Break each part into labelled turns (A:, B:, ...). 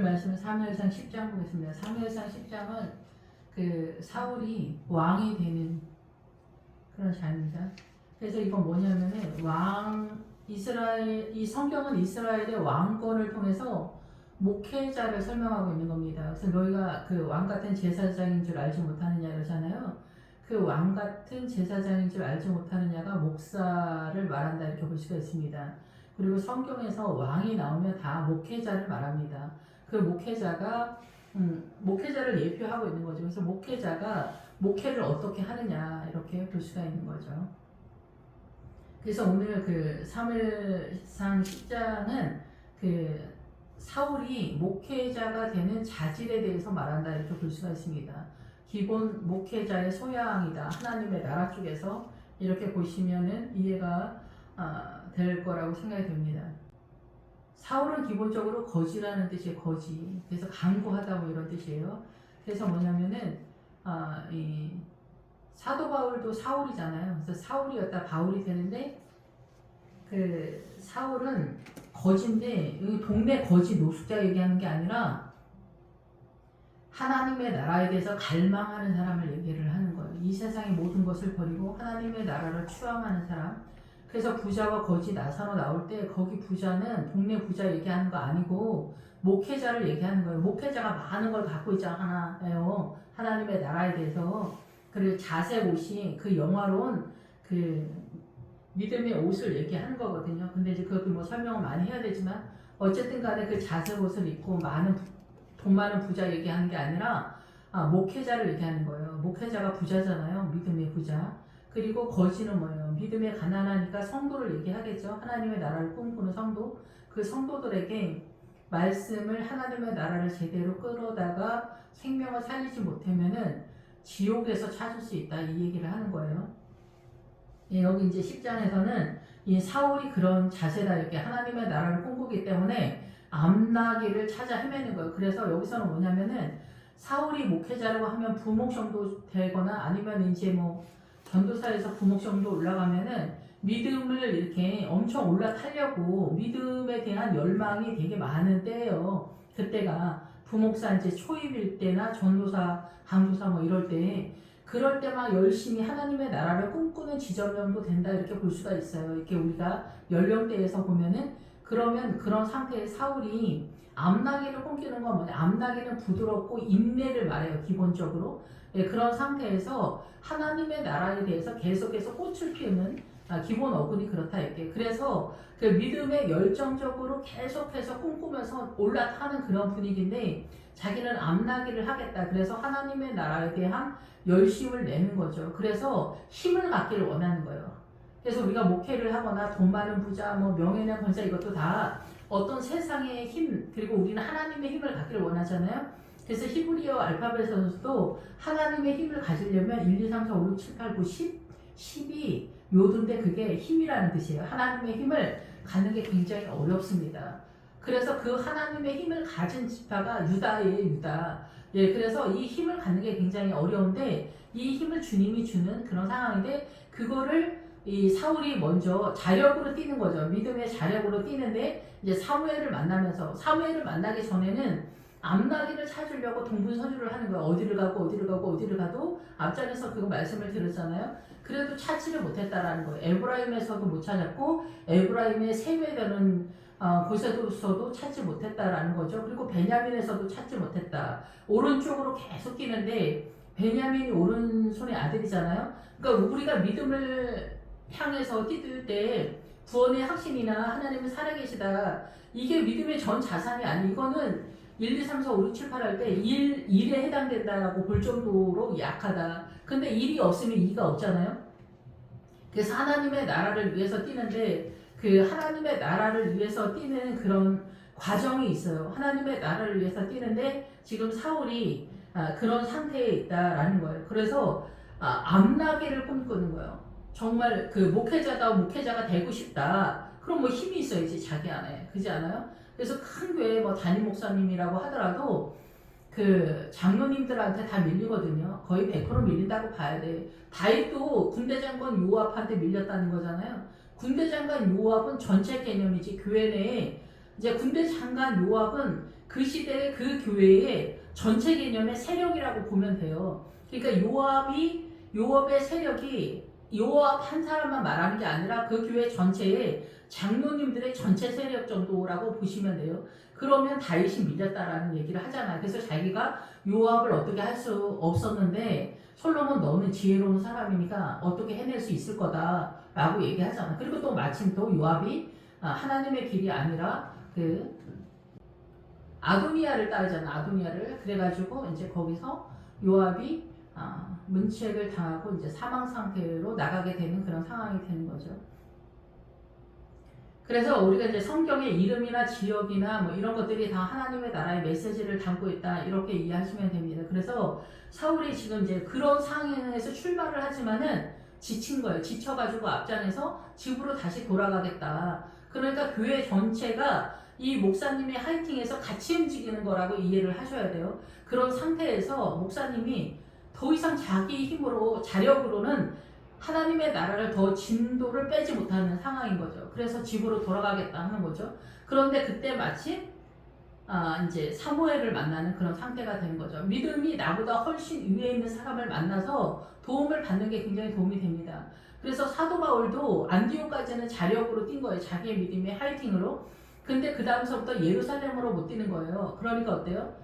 A: 말씀은 사무엘상 10장 보겠습니다. 사무엘상 10장은 그 사울이 왕이 되는 그런 장입니다. 그래서 이건 뭐냐면은 이 성경은 이스라엘의 왕권을 통해서 목회자를 설명하고 있는 겁니다. 그래서 너희가 그 왕 같은 제사장인 줄 알지 못하느냐 이러잖아요. 그 왕 같은 제사장인 줄 알지 못하느냐가 목사를 말한다 이렇게 볼 수가 있습니다. 그리고 성경에서 왕이 나오면 다 목회자를 말합니다. 그 목회자를 예표하고 있는 거죠. 그래서 목회자가 목회를 어떻게 하느냐 이렇게 볼 수가 있는 거죠. 그래서 오늘 그 사무엘상 10장은 그 사울이 목회자가 되는 자질에 대해서 말한다 이렇게 볼 수가 있습니다. 기본 목회자의 소양이다. 하나님의 나라 쪽에서 이렇게 보시면은 이해가 될 거라고 생각이 됩니다. 사울은 기본적으로 거지라는 뜻이에요. 거지. 그래서 강구하다 뭐 이런 뜻이에요. 그래서 뭐냐면은 이 사도 바울도 사울이잖아요. 그래서 사울이었다 바울이 되는데 그 사울은 거지인데 동네 거지 노숙자 얘기하는 게 아니라 하나님의 나라에 대해서 갈망하는 사람을 얘기를 하는 거예요. 이 세상의 모든 것을 버리고 하나님의 나라를 추앙하는 사람. 그래서 부자와 거지 나사로 나올 때 거기 부자는 동네 부자 얘기하는 거 아니고 목회자를 얘기하는 거예요. 목회자가 많은 걸 갖고 있잖아요. 하나님의 나라에 대해서. 그리고 자색 옷이 그 영화로운 그 믿음의 옷을 얘기하는 거거든요. 근데 이제 그것도 뭐 설명을 많이 해야 되지만 어쨌든 간에 그 자색 옷을 입고 돈 많은 부자 얘기하는 게 아니라 목회자를 얘기하는 거예요. 목회자가 부자잖아요. 믿음의 부자. 그리고 거지는 뭐예요? 믿음에 가난하니까 성도를 얘기하겠죠. 하나님의 나라를 꿈꾸는 성도. 그 성도들에게 말씀을 하나님의 나라를 제대로 끌어다가 생명을 살리지 못하면은 지옥에서 찾을 수 있다. 이 얘기를 하는 거예요. 예, 여기 이제 10장에서는 이 사울이 그런 자세다. 이렇게 하나님의 나라를 꿈꾸기 때문에 암나기를 찾아 헤매는 거예요. 그래서 여기서는 뭐냐면은 사울이 목회자라고 하면 부목 정도 되거나 아니면 이제 뭐 전도사에서 부목 정도 올라가면은 믿음을 이렇게 엄청 올라타려고 믿음에 대한 열망이 되게 많은 때예요. 그때가 부목사 이제 초입일 때나 전도사, 강도사 뭐 이럴 때 그럴 때 막 열심히 하나님의 나라를 꿈꾸는 지점 정도 된다 이렇게 볼 수가 있어요. 이렇게 우리가 연령대에서 보면은 그러면 그런 상태의 사울이 암나기를 꿈꾸는 건 뭐냐? 암나기는 부드럽고 인내를 말해요. 기본적으로. 예, 그런 상태에서 하나님의 나라에 대해서 계속해서 꽃을 피우는 기본 어근이 그렇다 이렇게. 그래서 그 믿음에 열정적으로 계속해서 꿈꾸면서 올라타는 그런 분위기인데 자기는 암나기를 하겠다. 그래서 하나님의 나라에 대한 열심을 내는 거죠. 그래서 힘을 갖기를 원하는 거예요. 그래서 우리가 목회를 하거나 돈 많은 부자, 뭐 명예나 권세 이것도 다 어떤 세상의 힘, 그리고 우리는 하나님의 힘을 갖기를 원하잖아요. 그래서 히브리어 알파벳에서도 하나님의 힘을 가지려면 1, 2, 3, 4, 5, 6, 7, 8, 9, 10, 10이 요든데 그게 힘이라는 뜻이에요. 하나님의 힘을 갖는 게 굉장히 어렵습니다. 그래서 그 하나님의 힘을 가진 지파가 유다예요, 유다. 예, 그래서 이 힘을 갖는 게 굉장히 어려운데 이 힘을 주님이 주는 그런 상황인데 그거를 이 사울이 먼저 자력으로 뛰는 거죠. 믿음의 자력으로 뛰는데 이제 사무엘을 만나면서 사무엘을 만나기 전에는 암나기를 찾으려고 동분서주를 하는 거예요. 어디를 가도 앞장에서 그거 말씀을 들었잖아요. 그래도 찾지를 못했다라는 거예요. 에브라임에서도 못 찾았고 에브라임의 세외되는 곳에서도 찾지 못했다라는 거죠. 그리고 베냐민에서도 찾지 못했다. 오른쪽으로 계속 뛰는데 베냐민이 오른손의 아들이잖아요. 그러니까 우리가 믿음을 향해서 뛰들 때 구원의 확신이나 하나님은 살아계시다. 이게 믿음의 전 자산이 아니. 이거는 1, 2, 3, 4, 5, 6, 7, 8 할 때 1에 해당된다라고 볼 정도로 약하다. 근데 1이 없으면 2가 없잖아요. 그래서 하나님의 나라를 위해서 뛰는데 그 하나님의 나라를 위해서 뛰는 그런 과정이 있어요. 하나님의 나라를 위해서 뛰는데 지금 사울이 그런 상태에 있다라는 거예요. 그래서 암나기를 꿈꾸는 거예요. 정말 그 목회자가 되고 싶다. 그럼 뭐 힘이 있어야지 자기 안에. 그렇지 않아요? 그래서 큰 교회 뭐 담임 목사님이라고 하더라도 그 장로님들한테 다 밀리거든요. 거의 100% 밀린다고 봐야 돼. 다윗도 군대 장관 요압한테 밀렸다는 거잖아요. 군대 장관 요압은 전체 개념이지. 교회 내에 이제 군대 장관 요압은 그 시대의 그 교회의 전체 개념의 세력이라고 보면 돼요. 그러니까 요압의 세력이 요압 한 사람만 말하는 게 아니라 그 교회 전체의 장로님들의 전체 세력 정도라고 보시면 돼요. 그러면 다윗이 밀렸다라는 얘기를 하잖아요. 그래서 자기가 요압을 어떻게 할 수 없었는데 솔로몬 너는 지혜로운 사람이니까 어떻게 해낼 수 있을 거다라고 얘기하잖아. 그리고 또 마침 또 요압이 하나님의 길이 아니라 그 아도니아를 따르잖아. 아도니아를. 그래가지고 이제 거기서 요압이 문책을 당하고 이제 사망 상태로 나가게 되는 그런 상황이 되는 거죠. 그래서 우리가 이제 성경의 이름이나 지역이나 뭐 이런 것들이 다 하나님의 나라의 메시지를 담고 있다 이렇게 이해하시면 됩니다. 그래서 사울이 지금 이제 그런 상황에서 출발을 하지만은 지친 거예요. 지쳐가지고 앞장에서 집으로 다시 돌아가겠다. 그러니까 교회 전체가 이 목사님의 하이팅에서 같이 움직이는 거라고 이해를 하셔야 돼요. 그런 상태에서 목사님이 더 이상 자기 힘으로 자력으로는 하나님의 나라를 더 진도를 빼지 못하는 상황인 거죠. 그래서 집으로 돌아가겠다 하는 거죠. 그런데 그때 마침 이제 사무엘을 만나는 그런 상태가 되는 거죠. 믿음이 나보다 훨씬 위에 있는 사람을 만나서 도움을 받는 게 굉장히 도움이 됩니다. 그래서 사도 바울도 안디옥까지는 자력으로 뛴 거예요. 자기의 믿음의 하이팅으로. 근데 그 다음서부터 예루살렘으로 못 뛰는 거예요. 그러니까 어때요?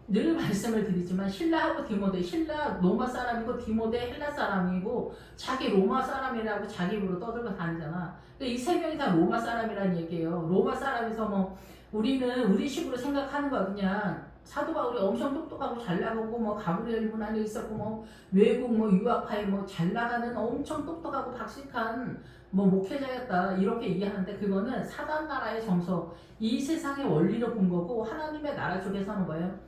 A: 늘 말씀을 드리지만 신라하고 디모데, 신라 로마 사람이고 디모데 헬라 사람이고 자기 로마 사람이라고 자기 입으로 떠들고 다니잖아. 이 세 명이 다 로마 사람이라는 얘기예요. 로마 사람에서 뭐 우리는 우리 식으로 생각하는 거야. 그냥 사도 바울이 엄청 똑똑하고 잘 나가고 뭐 가브리엘 문안에 있었고 뭐 외국 뭐 유학파에 뭐 잘 나가는 엄청 똑똑하고 박식한 뭐 목회자였다 이렇게 이해하는데 그거는 사단 나라의 정서, 이 세상의 원리로 본 거고 하나님의 나라 쪽에 서는 거예요.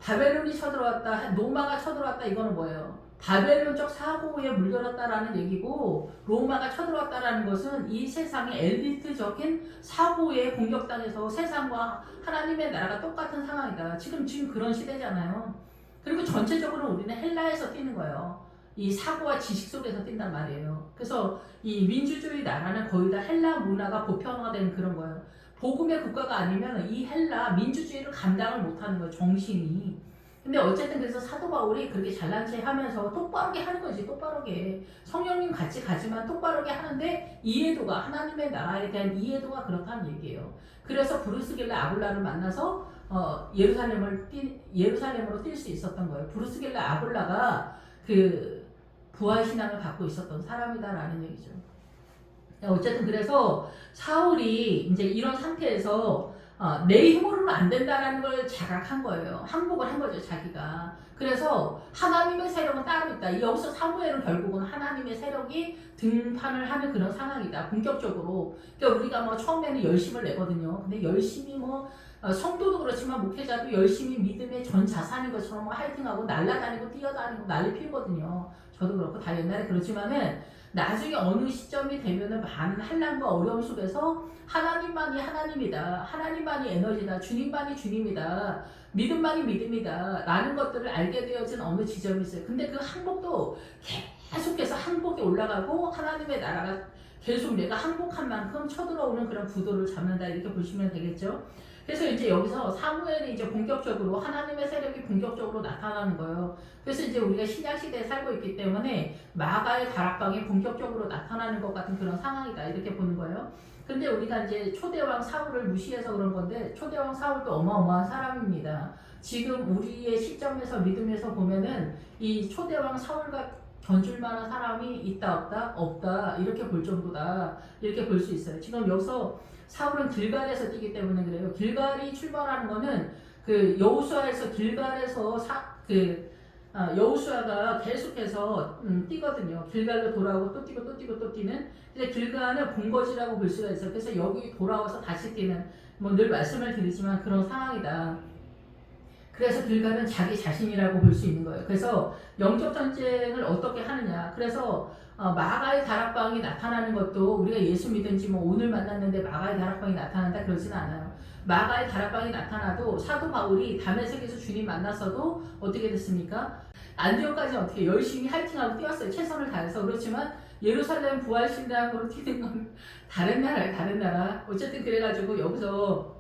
A: 바벨론이 쳐들어왔다, 로마가 쳐들어왔다 이거는 뭐예요? 바벨론적 사고에 물들었다라는 얘기고 로마가 쳐들어왔다라는 것은 이 세상의 엘리트적인 사고에 공격당해서 세상과 하나님의 나라가 똑같은 상황이다. 지금 그런 시대잖아요. 그리고 전체적으로 우리는 헬라에서 뛰는 거예요. 이 사고와 지식 속에서 뛴단 말이에요. 그래서 이 민주주의 나라는 거의 다 헬라 문화가 보편화된 그런 거예요. 복음의 국가가 아니면 이 헬라 민주주의를 감당을 못하는 거예요. 정신이. 근데 어쨌든 그래서 사도 바울이 그렇게 잘난 체 하면서 똑바르게 하는 거지. 똑바르게. 성령님 같이 가지만 똑바르게 하는데 이해도가 하나님의 나라에 대한 이해도가 그렇다는 얘기예요. 그래서 브루스길라 아굴라를 만나서 예루살렘으로 뛸 수 있었던 거예요. 브루스길라 아굴라가 그 부활신앙을 갖고 있었던 사람이다라는 얘기죠. 어쨌든 그래서 사울이 이제 이런 상태에서 내 힘으로는 안 된다라는 걸 자각한 거예요. 항복을 한 거죠, 자기가. 그래서 하나님의 세력은 따로 있다. 여기서 사무엘은 결국은 하나님의 세력이 등판을 하는 그런 상황이다. 본격적으로. 그러니까 우리가 뭐 처음에는 열심을 내거든요. 근데 열심히 성도도 그렇지만 목회자도 열심히 믿음의 전 자산인 것처럼 화이팅하고 날아다니고 뛰어다니고 난리 피우거든요. 저도 그렇고 다 옛날에 그렇지만은 나중에 어느 시점이 되면은 많은 한란과 어려움 속에서 하나님만이 하나님이다. 하나님만이 에너지다. 주님만이 주님이다. 믿음만이 믿음이다. 라는 것들을 알게 되어진 어느 지점이 있어요. 근데 그 항복도 계속해서 항복이 올라가고 하나님의 나라가 계속 내가 항복한 만큼 쳐들어오는 그런 구도를 잡는다. 이렇게 보시면 되겠죠. 그래서 이제 여기서 사무엘이 이제 본격적으로 하나님의 세력이 본격적으로 나타나는 거예요. 그래서 이제 우리가 신약 시대에 살고 있기 때문에 마가의 다락방이 본격적으로 나타나는 것 같은 그런 상황이다 이렇게 보는 거예요. 근데 우리가 이제 초대왕 사울을 무시해서 그런 건데 초대왕 사울도 어마어마한 사람입니다. 지금 우리의 시점에서 믿음에서 보면은 이 초대왕 사울과 견줄 만한 사람이 있다 없다? 없다 이렇게 볼 정도다 이렇게 볼 수 있어요. 지금 여기서 사울은 길갈에서 뛰기 때문에 그래요. 길갈이 출발하는 거는 그 여호수아에서 길갈에서 여호수아가 계속해서 뛰거든요. 길갈로 돌아오고 또 뛰고 또 뛰고 또 뛰는. 이제 길갈은 본거지라고 볼 수가 있어요. 그래서 여기 돌아와서 다시 뛰는 뭐 늘 말씀을 드리지만 그런 상황이다. 그래서 길갈은 자기 자신이라고 볼 수 있는 거예요. 그래서 영적 전쟁을 어떻게 하느냐. 그래서 마가의 다락방이 나타나는 것도 우리가 예수 믿은지 뭐 오늘 만났는데 마가의 다락방이 나타난다 그러지는 않아요. 마가의 다락방이 나타나도 사도 바울이 다메섹에서 주님 만났어도 어떻게 됐습니까? 안디옥까지 어떻게 열심히 화이팅하고 뛰었어요. 최선을 다해서. 그렇지만 예루살렘 부활신당으로 뛰는 건 다른 나라예요. 다른 나라. 어쨌든 그래가지고 여기서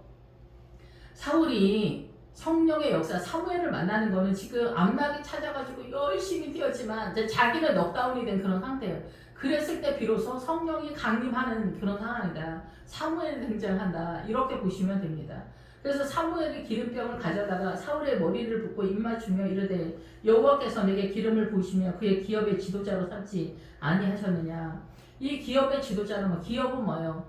A: 사울이 성령의 역사 사무엘을 만나는 거는 지금 암나기 찾아가지고 열심히 뛰었지만 이제 자기는 넉다운이 된 그런 상태예요. 그랬을 때 비로소 성령이 강림하는 그런 상황이다. 사무엘이 등장한다. 이렇게 보시면 됩니다. 그래서 사무엘이 기름병을 가져다가 사울의 머리를 붓고 입맞추며 이르되 여호와께서 내게 기름을 부으시며 그의 기업의 지도자로 삼지 아니하셨느냐. 이 기업의 지도자는 뭐 기업은 뭐예요?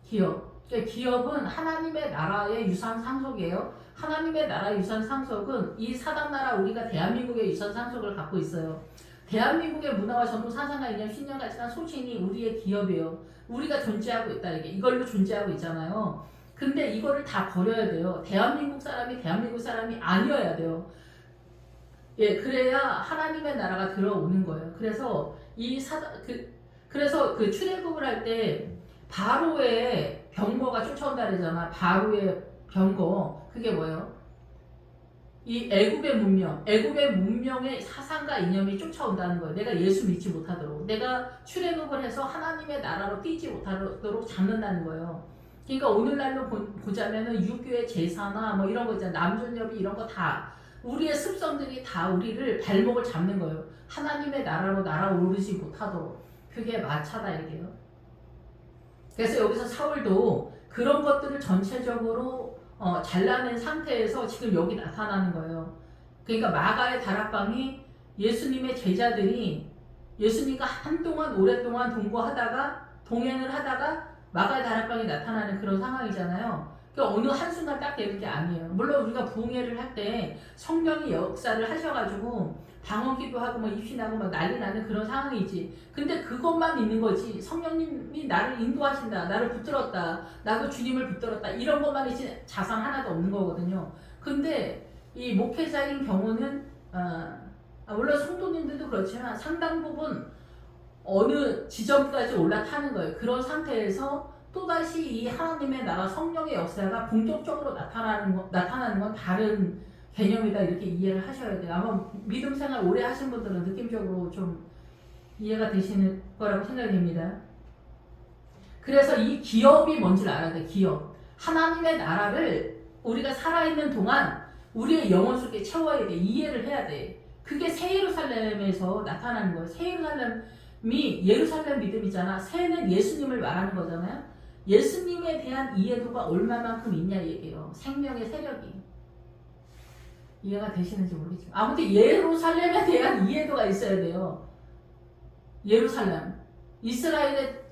A: 기업. 그러니까 기업은 하나님의 나라의 유산 상속이에요. 하나님의 나라 유산 상속은 이 사단 나라 우리가 대한민국의 유산 상속을 갖고 있어요. 대한민국의 문화와 전통 사상과 이념 신념 가치관 소신이 우리의 기업이에요. 우리가 존재하고 있다. 이걸로 존재하고 있잖아요. 근데 이거를 다 버려야 돼요. 대한민국 사람이 아니어야 돼요. 예, 그래야 하나님의 나라가 들어오는 거예요. 그래서 그래서 그 출애굽을 할 때 바로의 병거가 쫓아온다 그러잖아. 바로의 병거. 그게 뭐예요? 이 애굽의 문명의 사상과 이념이 쫓아온다는 거예요. 내가 예수 믿지 못하도록, 내가 출애굽을 해서 하나님의 나라로 뛰지 못하도록 잡는다는 거예요. 그러니까 오늘날로 보자면은 유교의 제사나 뭐 이런 거 있잖아요. 남존여비 이런 거 다 우리의 습성들이 다 우리를 발목을 잡는 거예요. 하나님의 나라로 날아오르지 못하도록. 그게 마차다 이게요. 그래서 여기서 사울도 그런 것들을 전체적으로 잘라낸 상태에서 지금 여기 나타나는 거예요. 그러니까 마가의 다락방이 예수님의 제자들이 예수님과 한동안 오랫동안 동행을 하다가 마가의 다락방이 나타나는 그런 상황이잖아요. 그러니까 어느 한순간 딱 되는 게 아니에요. 물론 우리가 부흥회를 할 때 성령이 역사를 하셔가지고 방언기도 하고 뭐 입신하고 막 난리 나는 그런 상황이지. 근데 그것만 있는 거지. 성령님이 나를 인도하신다. 나를 붙들었다. 나도 주님을 붙들었다. 이런 것만 있지 자산 하나도 없는 거거든요. 근데 이 목회자인 경우는 물론 성도님들도 그렇지만 상당 부분 어느 지점까지 올라타는 거예요. 그런 상태에서 또다시 이 하나님의 나라 성령의 역사가 본격적으로 나타나는 건 다른 개념이다 이렇게 이해를 하셔야 돼요. 아마 믿음 생활 오래 하신 분들은 느낌적으로 좀 이해가 되시는 거라고 생각이 됩니다. 그래서 이 기업이 뭔지를 알아야 돼요. 기업. 하나님의 나라를 우리가 살아있는 동안 우리의 영혼 속에 채워야 돼. 이해를 해야 돼. 그게 새 예루살렘에서 나타나는 거예요. 새 예루살렘이 예루살렘 믿음이잖아. 새는 예수님을 말하는 거잖아요. 예수님에 대한 이해도가 얼마만큼 있냐 얘기예요. 생명의 세력이. 이해가 되시는지 모르겠지만 아무튼 예루살렘에 대한 이해도가 있어야 돼요. 예루살렘. 이스라엘의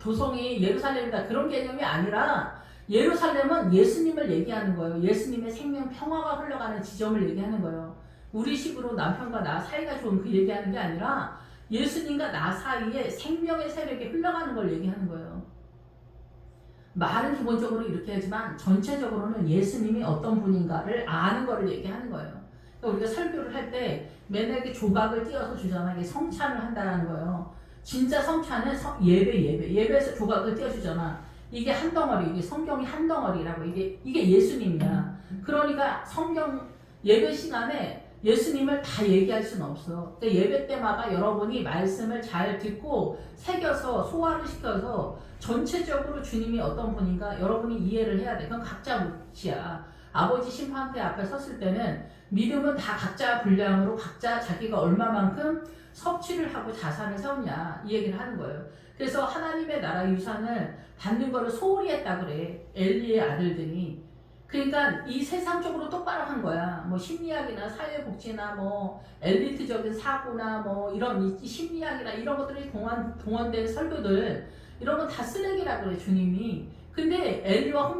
A: 도성이 예루살렘이다. 그런 개념이 아니라 예루살렘은 예수님을 얘기하는 거예요. 예수님의 생명 평화가 흘러가는 지점을 얘기하는 거예요. 우리 식으로 남편과 나 사이가 좋은 그 얘기하는 게 아니라 예수님과 나 사이에 생명의 세력이 흘러가는 걸 얘기하는 거예요. 말은 기본적으로 이렇게 하지만 전체적으로는 예수님이 어떤 분인가를 아는 거를 얘기하는 거예요. 그러니까 우리가 설교를 할 때 맨날 이렇게 조각을 띄어서 주잖아요. 이게 성찬을 한다는 거예요. 진짜 성찬은 예배에서 조각을 띄워주잖아. 이게 한 덩어리, 이게 성경이 한 덩어리라고. 이게 예수님이야. 그러니까 성경 예배 시간에 예수님을 다 얘기할 수는 없어. 그러니까 예배 때마다 여러분이 말씀을 잘 듣고 새겨서 소화를 시켜서 전체적으로 주님이 어떤 분인가 여러분이 이해를 해야 돼. 그건 각자 몫이야. 아버지 심판대 앞에 섰을 때는 믿음은 다 각자 분량으로 각자 자기가 얼마만큼 섭취를 하고 자산을 세웠냐 이 얘기를 하는 거예요. 그래서 하나님의 나라 유산을 받는 거를 소홀히 했다 그래. 엘리의 아들들이. 그러니까 이 세상적으로 똑바로 한 거야. 뭐 심리학이나 사회복지나 뭐 엘리트적인 사고나 뭐 이런 심리학이나 이런 것들이 동원된 설교들 이런 건 다 쓰레기라고 그래 주님이. 근데 엘리와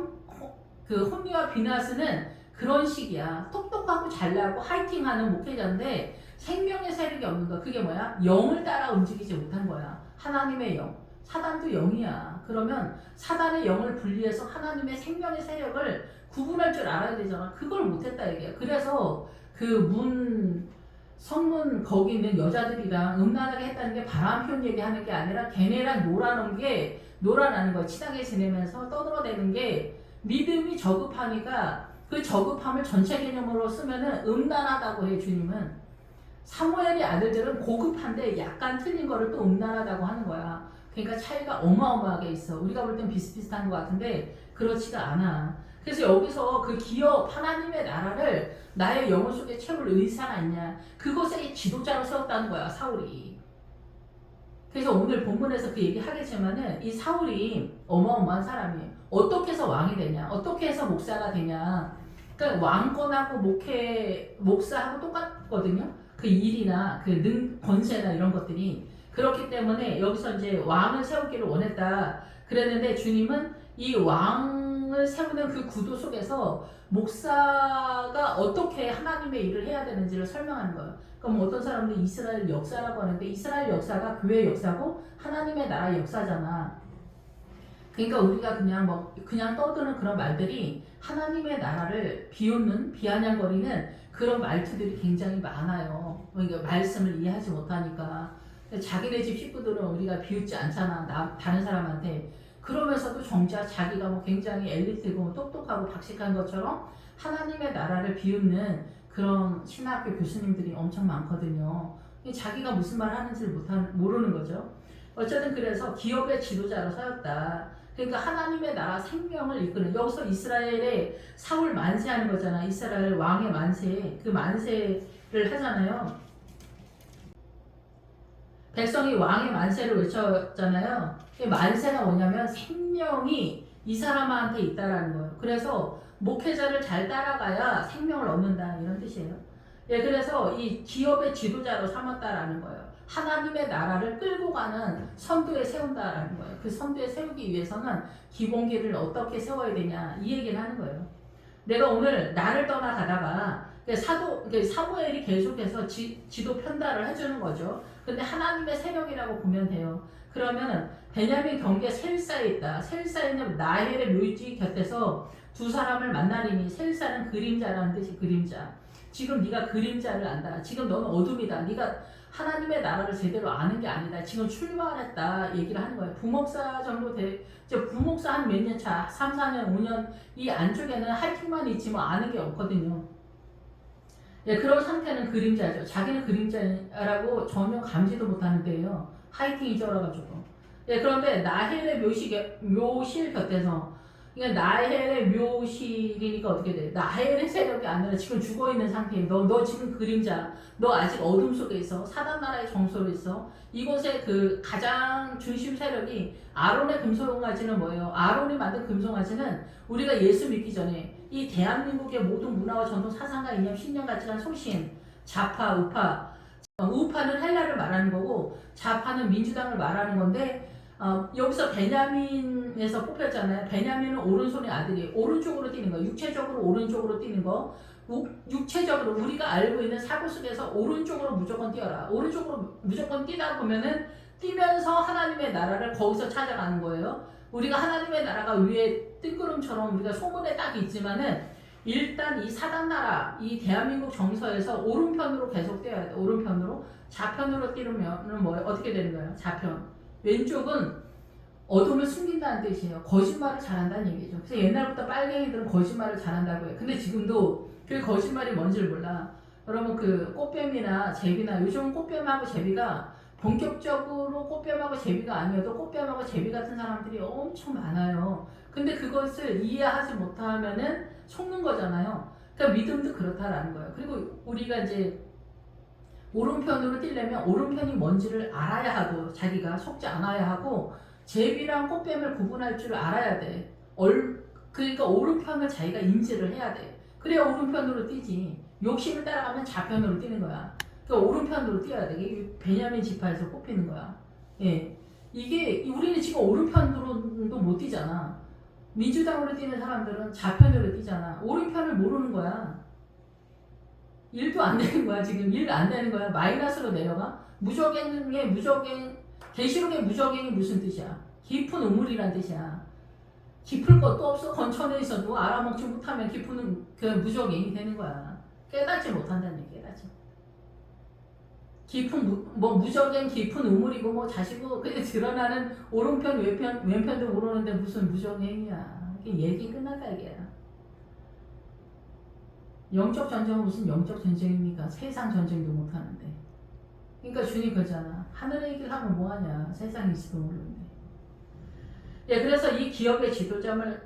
A: 혼리와 비나스는 그런 식이야. 똑똑하고 잘나고 화이팅하는 목회자인데 생명의 세력이 없는 거야. 그게 뭐야? 영을 따라 움직이지 못한 거야. 하나님의 영. 사단도 영이야. 그러면 사단의 영을 분리해서 하나님의 생명의 세력을 구분할 줄 알아야 되잖아. 그걸 못했다 이게야. 그래서 성문 거기 있는 여자들이랑 음란하게 했다는 게 바람 피운 얘기하는 게 아니라 걔네랑 놀아나는 거야. 친하게 지내면서 떠들어대는 게 믿음이 저급하니까 그 저급함을 전체 개념으로 쓰면은 음란하다고 해 주님은. 사무엘의 아들들은 고급한데 약간 틀린 거를 또 음란하다고 하는 거야. 그러니까 차이가 어마어마하게 있어. 우리가 볼 땐 비슷비슷한 것 같은데 그렇지가 않아. 그래서 여기서 그 기업 하나님의 나라를 나의 영혼 속에 채울 의사가 있냐. 그것의 지도자로 세웠다는 거야 사울이. 그래서 오늘 본문에서 그 얘기 하겠지만은 이 사울이 어마어마한 사람이에요. 어떻게 해서 왕이 되냐, 어떻게 해서 목사가 되냐. 그러니까 왕권하고 목사하고 똑같거든요. 그 일이나 그 권세나 이런 것들이. 그렇기 때문에 여기서 이제 왕을 세우기를 원했다. 그랬는데 주님은 이 왕을 세우는 그 구도 속에서 목사가 어떻게 하나님의 일을 해야 되는지를 설명하는 거예요. 그럼 어떤 사람들이 이스라엘 역사라고 하는데 이스라엘 역사가 교회 역사고 하나님의 나라 역사잖아. 그러니까 우리가 그냥 떠드는 그런 말들이 하나님의 나라를 비웃는 비아냥거리는 그런 말투들이 굉장히 많아요. 그러니까 말씀을 이해하지 못하니까 자기네 집 식구들은 우리가 비웃지 않잖아. 다른 사람한테. 그러면서도 정작 자기가 굉장히 엘리트고 똑똑하고 박식한 것처럼 하나님의 나라를 비웃는 그런 신학교 교수님들이 엄청 많거든요. 자기가 무슨 말 하는지를 모르는 거죠. 어쨌든 그래서 기업의 지도자로 서였다. 그러니까 하나님의 나라 생명을 이끄는, 여기서 이스라엘의 사울 만세하는 거잖아. 이스라엘 왕의 만세, 그 만세를 하잖아요. 백성이 왕의 만세를 외쳤잖아요. 만세가 뭐냐면 생명이 이 사람한테 있다라는 거예요. 그래서 목회자를 잘 따라가야 생명을 얻는다 이런 뜻이에요. 예, 그래서 이 기업의 지도자로 삼았다라는 거예요. 하나님의 나라를 끌고 가는 선두에 세운다라는 거예요. 그 선두에 세우기 위해서는 기본기를 어떻게 세워야 되냐 이 얘기를 하는 거예요. 내가 오늘 나를 떠나가다가 사무엘이 계속해서 지도 편달을 해주는 거죠. 근데 하나님의 세력이라고 보면 돼요. 그러면 베냐민 경계 셀사에 있다. 셀사에 있는 나헬의 묘지 곁에서 두 사람을 만나리니, 셀사는 그림자라는 뜻이 그림자. 지금 네가 그림자를 안다. 지금 너는 어둠이다. 네가 하나님의 나라를 제대로 아는 게 아니다. 지금 출발했다 얘기를 하는 거예요. 부목사 정도 부목사 한 몇 년 차, 3, 4년, 5년 이 안쪽에는 하이팅만 있지 뭐 아는 게 없거든요. 예, 그런 상태는 그림자죠. 자기는 그림자라고 전혀 감지도 못하는데요. 하이팅이 쩔어가지고. 예, 그런데 나헬의 묘실 곁에서, 그러니까 나헬의 묘실이니까 어떻게 돼? 나헬의 세력이 아니라 지금 죽어있는 상태에 너 지금 그림자, 너 아직 어둠 속에 있어. 사단 나라의 정소로 있어. 이곳의 그 가장 중심 세력이 아론의 금송아지는 뭐예요? 아론이 만든 금송아지는 우리가 예수 믿기 전에 이 대한민국의 모든 문화와 전통 사상과 이념, 신념, 가치관, 소신, 좌파, 우파. 우파는 헬라를 말하는 거고 좌파는 민주당을 말하는 건데 여기서 베냐민에서 뽑혔잖아요. 베냐민은 오른손의 아들이 오른쪽으로 뛰는 거, 육체적으로 오른쪽으로 뛰는 거. 육체적으로 우리가 알고 있는 사고 속에서 오른쪽으로 무조건 뛰어라. 오른쪽으로 무조건 뛰다 보면은 뛰면서 하나님의 나라를 거기서 찾아가는 거예요. 우리가 하나님의 나라가 위에 뜬구름처럼 우리가 소문에 딱 있지만은 일단 이 사단 나라, 이 대한민국 정서에서 오른편으로 계속 뛰어야 돼. 오른편으로. 좌편으로 뛰면 뭐 어떻게 되는 거예요? 좌편. 왼쪽은 어둠을 숨긴다는 뜻이에요. 거짓말을 잘한다는 얘기죠. 그래서 옛날부터 빨갱이들은 거짓말을 잘한다고 해요. 근데 지금도 그 거짓말이 뭔지를 몰라. 여러분 그 꽃뱀이나 제비나 요즘은 꽃뱀하고 제비가 본격적으로 꽃뱀하고 제비가 아니어도 꽃뱀하고 제비 같은 사람들이 엄청 많아요. 근데 그것을 이해하지 못하면은 속는 거잖아요. 그러니까 믿음도 그렇다라는 거예요. 그리고 우리가 이제 오른편으로 뛰려면 오른편이 뭔지를 알아야 하고 자기가 속지 않아야 하고 제비랑 꽃뱀을 구분할 줄 알아야 돼. 그러니까 오른편을 자기가 인지를 해야 돼. 그래야 오른편으로 뛰지. 욕심을 따라가면 좌편으로 뛰는 거야. 그러니까 오른편으로 뛰어야 돼. 이게 베냐민 지파에서 뽑히는 거야. 예. 이게 우리는 지금 오른편으로도 못 뛰잖아. 민주당으로 뛰는 사람들은 좌편으로 뛰잖아. 오른편을 모르는 거야. 일도 안 되는 거야. 지금 일 안 되는 거야. 마이너스로 내려가. 계시록의 무적행이 무슨 뜻이야? 깊은 우물이란 뜻이야. 깊을 것도 없어. 건천에 있어도 알아먹지 못하면 깊은 그 무적행이 되는 거야. 깨닫지 못한다는 얘기. 깨닫지. 무적행 깊은 우물이고 뭐 자시고 그게 드러나는 오른편 왼편도 모르는데 무슨 무적행이야. 얘기 끝났다 이게야. 영적 전쟁은 무슨 영적 전쟁입니까? 세상 전쟁도 못하는데. 그러니까 주님 그러잖아. 하늘의 얘기를 하면 뭐하냐. 세상이 있어도 모르는데. 예, 그래서 이 기업의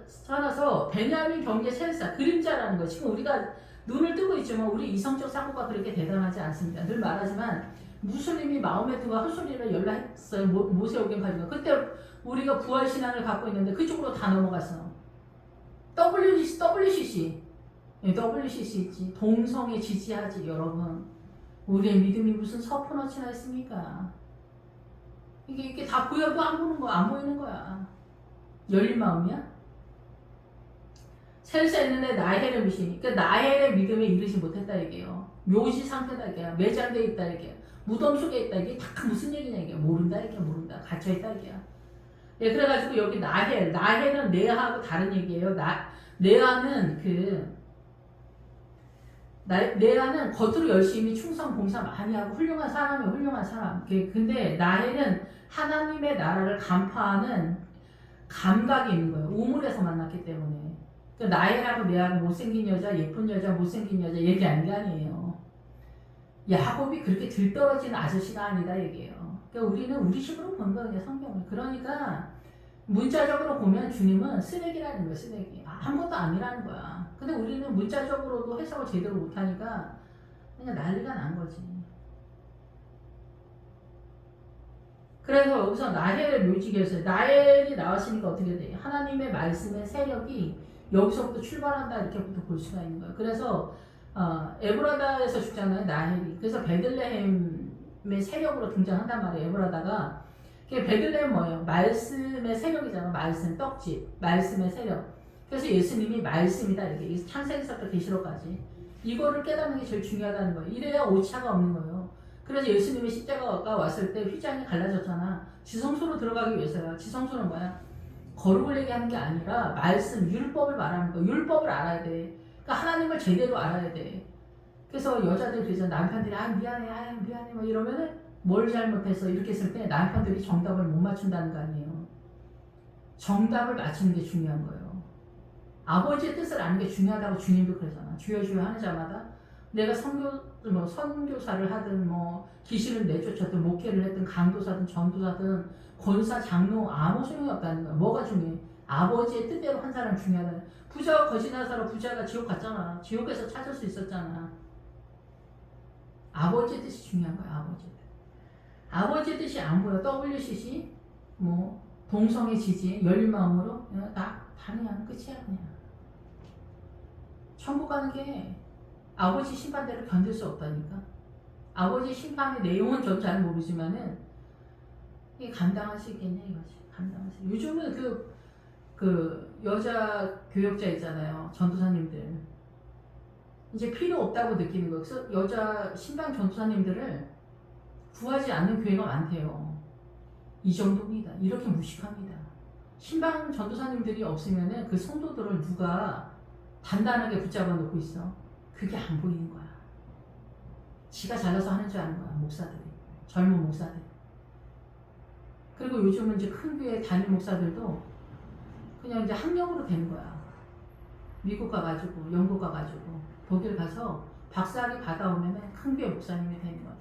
A: 살아서 베냐민 경계 셀사 그림자라는 거. 지금 우리가 눈을 뜨고 있지만 우리 이성적 사고가 그렇게 대단하지 않습니다. 늘 말하지만 무슬림이 마호메트와 헛소리를 연락했어요. 모세오경 가지고. 그때 우리가 부활 신앙을 갖고 있는데 그쪽으로 다 넘어갔어. WCC 있지. 동성애 지지하지 여러분. 우리의 믿음이 무슨 서포너치나 있습니까? 이게 다 보여도 안 보는 거야. 안 보이는 거야. 열린 마음이야? 셀사 있는데 나헬을 미시니. 그러니까 나헬의 믿음에 이르지 못했다 얘기예요. 묘지 상태다 얘기야. 매장돼 있다 얘기야. 무덤 속에 있다. 이게 다 무슨 얘기냐 이게. 모른다 얘기야. 모른다. 갇혀있다 얘기야. 예, 그래가지고 여기 나헬은 네아하고 다른 얘기예요. 네아는 겉으로 열심히 충성 봉사 많이 하고 훌륭한 사람이에요. 훌륭한 사람. 근데 나헬은 하나님의 나라를 간파하는 감각이 있는 거예요. 우물에서 만났기 때문에. 그러니까 나헬하고 네아는 못생긴 여자, 예쁜 여자, 못생긴 여자 얘기하는 게 아니에요. 야곱이 그렇게 들떨어지는 아저씨가 아니다 얘기예요. 그러니까 우리는 우리 식으로 본 거예요. 성경을. 그러니까 문자적으로 보면 주님은 쓰레기라는 거예요. 쓰레기. 아무것도 아니라는 거야. 근데 우리는 문자적으로도 해석을 제대로 못하니까 그냥 난리가 난 거지. 그래서 여기서 나헬을 묘지겠어요. 나헬이 나왔으니까 어떻게 돼? 하나님의 말씀의 세력이 여기서부터 출발한다 이렇게부터 볼 수가 있는 거예요. 그래서 에브라다에서 죽잖아요. 나헬이. 그래서 베들레헴의 세력으로 등장한단 말이에요. 에브라다가. 베들레헴 뭐예요? 말씀의 세력이잖아. 말씀, 떡집, 말씀의 세력. 그래서 예수님이 말씀이다 이렇게. 창세기서부터 계시록까지. 이거를 깨닫는 게 제일 중요하다는 거예요. 이래야 오차가 없는 거예요. 그래서 예수님이 십자가가 왔을 때 휘장이 갈라졌잖아. 지성소로 들어가기 위해서야. 지성소는 뭐야? 거룩을 얘기하는 게 아니라 말씀, 율법을 말하는 거야. 율법을 알아야 돼. 그러니까 하나님을 제대로 알아야 돼. 그래서 여자들 그러잖아. 남편들이 미안해 막 이러면은 뭘 잘못해서 이렇게 했을 때 남편들이 정답을 못 맞춘다는 거 아니에요. 정답을 맞추는 게 중요한 거예요. 아버지의 뜻을 아는 게 중요하다고 주님도 그러잖아. 주여 주여 하는 자마다 내가 선교사를 하든 귀신을 내쫓았든 목회를 했든 강도사든 전도사든 권사 장로 아무 소용이 없다는 거야. 뭐가 중요해? 아버지의 뜻대로 한 사람 중요하다. 부자와 거짓한 사람 부자가 지옥 갔잖아. 지옥에서 찾을 수 있었잖아. 아버지의 뜻이 중요한 거야. 아버지의 뜻. 아버지의 뜻이 안 보여. WCC 동성애 지지 열린 마음으로 다 그냥 끝이야 그냥. 천국 가는 게 아버지 심판대로 견딜 수 없다니까. 아버지 심판의 내용은 전 잘 모르지만은 이게 감당할 수 있겠냐 이거지. 감당할 수. 요즘은 그 여자 교역자 있잖아요. 전도사님들 이제 필요 없다고 느끼는 거예요. 그래서 여자 신방 전도사님들을 구하지 않는 교회가 많대요. 이 정도입니다. 이렇게 무식합니다. 신방 전도사님들이 없으면은 그 성도들을 누가 단단하게 붙잡아 놓고 있어. 그게 안 보이는 거야. 지가 잘나서 하는 줄 아는 거야. 목사들이. 젊은 목사들. 그리고 요즘은 이제 큰 교회 담임 목사들도 그냥 이제 학력으로 되는 거야. 미국 가가지고 영국 가가지고 독일 가서 박사학위 받아오면은 큰 교회 목사님이 되는 거야.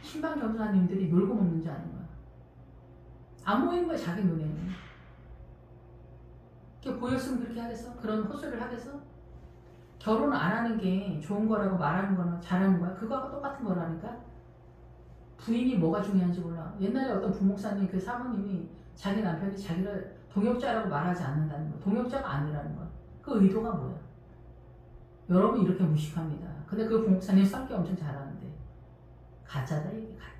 A: 신방 전도사님들이 놀고 먹는 줄 아는 거야. 안 보이는 거야 자기 눈에는. 그게 보였으면 그렇게 하겠어? 그런 헛소리를 하겠어? 결혼 안 하는 게 좋은 거라고 말하는 거는 잘하는 거야? 그거하고 똑같은 거라니까? 부인이 뭐가 중요한지 몰라. 옛날에 어떤 부목사님 그 사모님이 자기 남편이 자기를 동역자라고 말하지 않는다는 거야. 동역자가 아니라는 거야. 그 의도가 뭐야? 여러분 이렇게 무식합니다. 근데 그 부목사님 성격 엄청 잘하는데 가짜다 이게 가짜.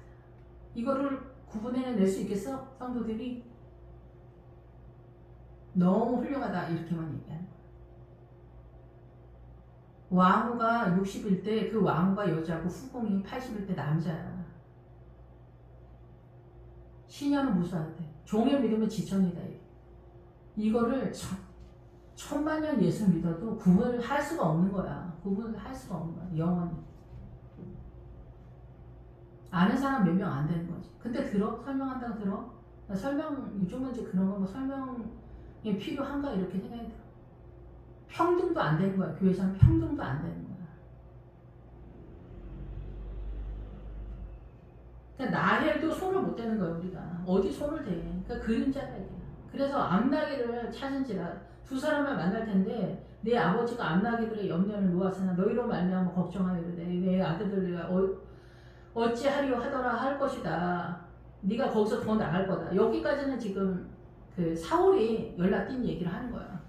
A: 이거를 구분해낼 수 있겠어? 성도들이? 너무 훌륭하다 이렇게만 얘기하는 거야. 왕후가 60일 때 그 왕후가 여자고 후궁이 80일 때 남자야. 신녀는 무수하대. 종의 믿으면 지천이다. 이거를 천만년 예수 믿어도 구분을 할 수가 없는 거야. 구분을 할 수가 없는 거야. 영원히. 아는 사람 몇 명 안 되는 거지. 근데 설명한다고 들어? 요즘은 이제 그런 거 설명이 필요한가 이렇게 생각이 들어. 평등도 안 되는 거야. 교회에서는 평등도 안 되는 거야. 그러니까 나헬도 손을 못 대는 거야 우리가. 어디 손을 대? 그러니까 그림자가 이게. 그래서 암나기를 찾은지라 두 사람을 만날 텐데 내 아버지가 암나기들의 염려를 놓았으나 너희로 말미암아 걱정하여이르되 내 아들들과 어찌하리요 하더라 할 것이다. 네가 거기서 더 나갈 거다. 여기까지는 지금 그 사울이 연락뛴 얘기를 하는 거야.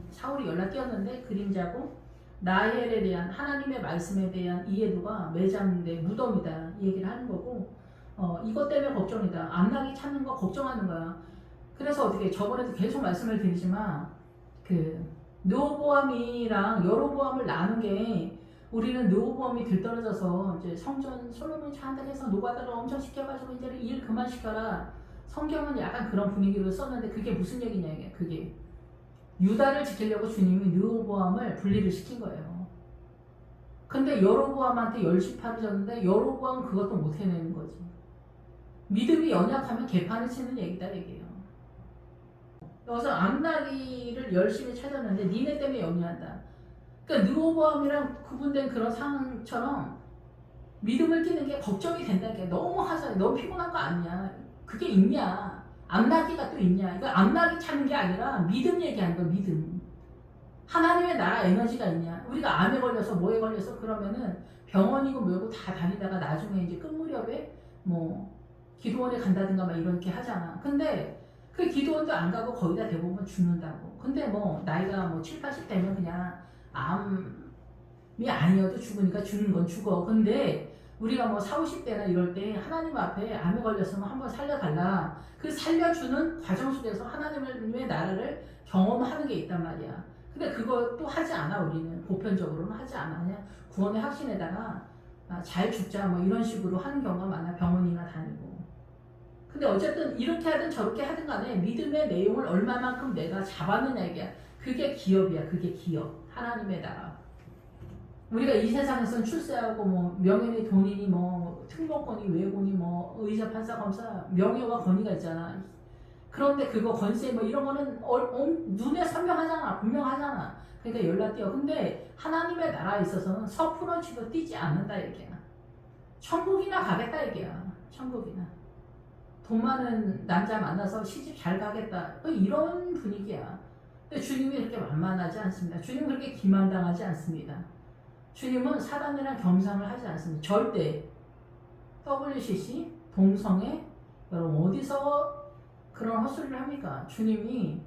A: 사울이 연락뛰었는데 그림자고 나헬에 대한 하나님의 말씀에 대한 이해도가 매장돼 무덤이다 이 얘기를 하는 거고 이것 때문에 걱정이다. 암나기 찾는 거 걱정하는 거야. 그래서 어떻게 저번에도 계속 말씀을 드리지만 그 르호보암이랑 여로보암을 나눈 게 우리는 르호보암이 들떨어져서 이제 성전 솔로몬이 잔뜩해서 노가다를 엄청 시켜가지고 이제 일 그만 시켜라. 성경은 약간 그런 분위기로 썼는데 그게 무슨 얘기냐 이게 그게 유다를 지키려고 주님이 르호보암을 분리를 시킨 거예요. 근데 여로보암한테 열심파를 줬는데 여로보암은 그것도 못 해내는 거지. 믿음이 연약하면 개판을 치는 얘기다 얘기예요. 여기서 암나기를 열심히 찾았는데 니네 때문에 염려한다. 그러니까 르호보암이랑 구분된 그런 상황처럼 믿음을 띠는 게 걱정이 된다는 게 너무 하찮아. 너무 피곤한 거 아니야. 그게 있냐. 암나기가 또 있냐. 이거 암나기 찾는 게 아니라 믿음 얘기하는 거야. 믿음. 하나님의 나라 에너지가 있냐. 우리가 암에 걸려서 뭐에 걸려서 그러면은 병원이고 뭐고 다 다니다가 나중에 이제 끝 무렵에 뭐 기도원에 간다든가 막 이렇게 하잖아. 근데 그 기도원도 안 가고 거의 다 대부분 죽는다고. 근데 뭐 나이가 뭐 7, 80 되면 그냥 암이 아니어도 죽으니까 죽는 건 죽어. 근데 우리가 뭐 4, 50대나 이럴 때 하나님 앞에 암에 걸렸으면 한번 살려달라. 그 살려주는 과정 속에서 하나님의 나라를 경험하는 게 있단 말이야. 근데 그것도 하지 않아. 우리는 보편적으로는 하지 않아. 그냥 구원의 확신에다가 잘 죽자 뭐 이런 식으로 하는 경우가 많아. 병원이나 다니고. 근데 어쨌든 이렇게 하든 저렇게 하든 간에 믿음의 내용을 얼마만큼 내가 잡았느냐 이게 그게 기업이야. 그게 기업. 하나님의 나라. 우리가 이 세상에서는 출세하고 뭐 명예니 돈이니 뭐 특목권이 외고니 뭐 의사 판사 검사 명예와 권위가 있잖아. 그런데 그거 권세 뭐 이런 거는 눈에 선명하잖아. 분명하잖아. 그러니까 연락띄어. 근데 하나님의 나라에 있어서는 서프러치도 뛰지 않는다 얘기야. 천국이나 가겠다 얘기야. 천국이나. 돈 많은 남자 만나서 시집 잘 가겠다. 이런 분위기야. 근데 주님이 그렇게 만만하지 않습니다. 주님은 그렇게 기만당하지 않습니다. 주님은 사단이랑 겸상을 하지 않습니다. 절대. WCC, 동성애, 여러분 어디서 그런 헛소리를 합니까? 주님이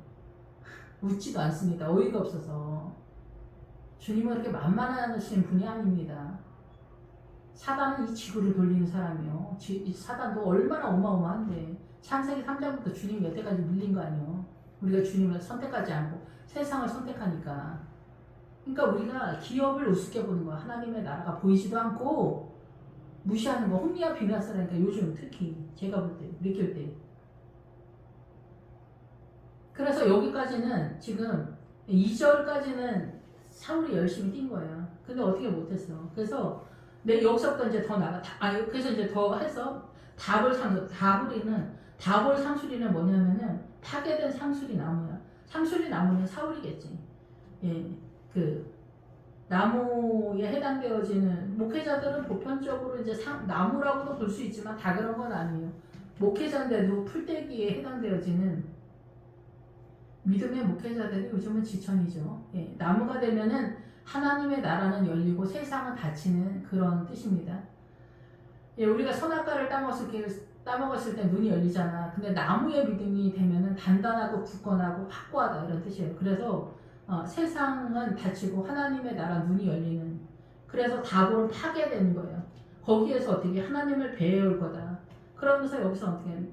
A: 웃지도 않습니다. 어이가 없어서. 주님은 그렇게 만만하신 분이 아닙니다. 사단은 이 지구를 돌리는 사람이요. 사단도 얼마나 어마어마한데 창세기 3장부터 주님 여태까지 밀린 거 아니요. 우리가 주님을 선택하지 않고 세상을 선택하니까. 그러니까 우리가 기업을 우습게 보는 거야. 하나님의 나라가 보이지도 않고 무시하는 거. 혼미와 비나스라니까 요즘 특히 제가 볼 때 느낄 때. 그래서 여기까지는 지금 2절까지는 사울이 열심히 뛴 거예요. 근데 어떻게 못했어. 그래서 여기서부터 이제 더 나가. 그래서 이제 더 해서 다볼 상수리는 뭐냐면은 파괴된 상수리 나무야. 상수리 나무는 사울이겠지. 예, 그 나무에 해당되어지는 목회자들은 보편적으로 이제 나무라고도 볼 수 있지만 다 그런 건 아니에요. 목회자인데도 풀떼기에 해당되어지는 믿음의 목회자들이 요즘은 지천이죠. 예, 나무가 되면은 하나님의 나라는 열리고 세상은 닫히는 그런 뜻입니다. 예, 우리가 선악과를 따먹었을 때 눈이 열리잖아. 근데 나무의 믿음이 되면은 단단하고 굳건하고 확고하다 이런 뜻이에요. 그래서 세상은 닫히고 하나님의 나라 눈이 열리는. 그래서 다볼은 파괴되는 거예요. 거기에서 어떻게 하나님을 배울 거다. 그러면서 여기서 어떻게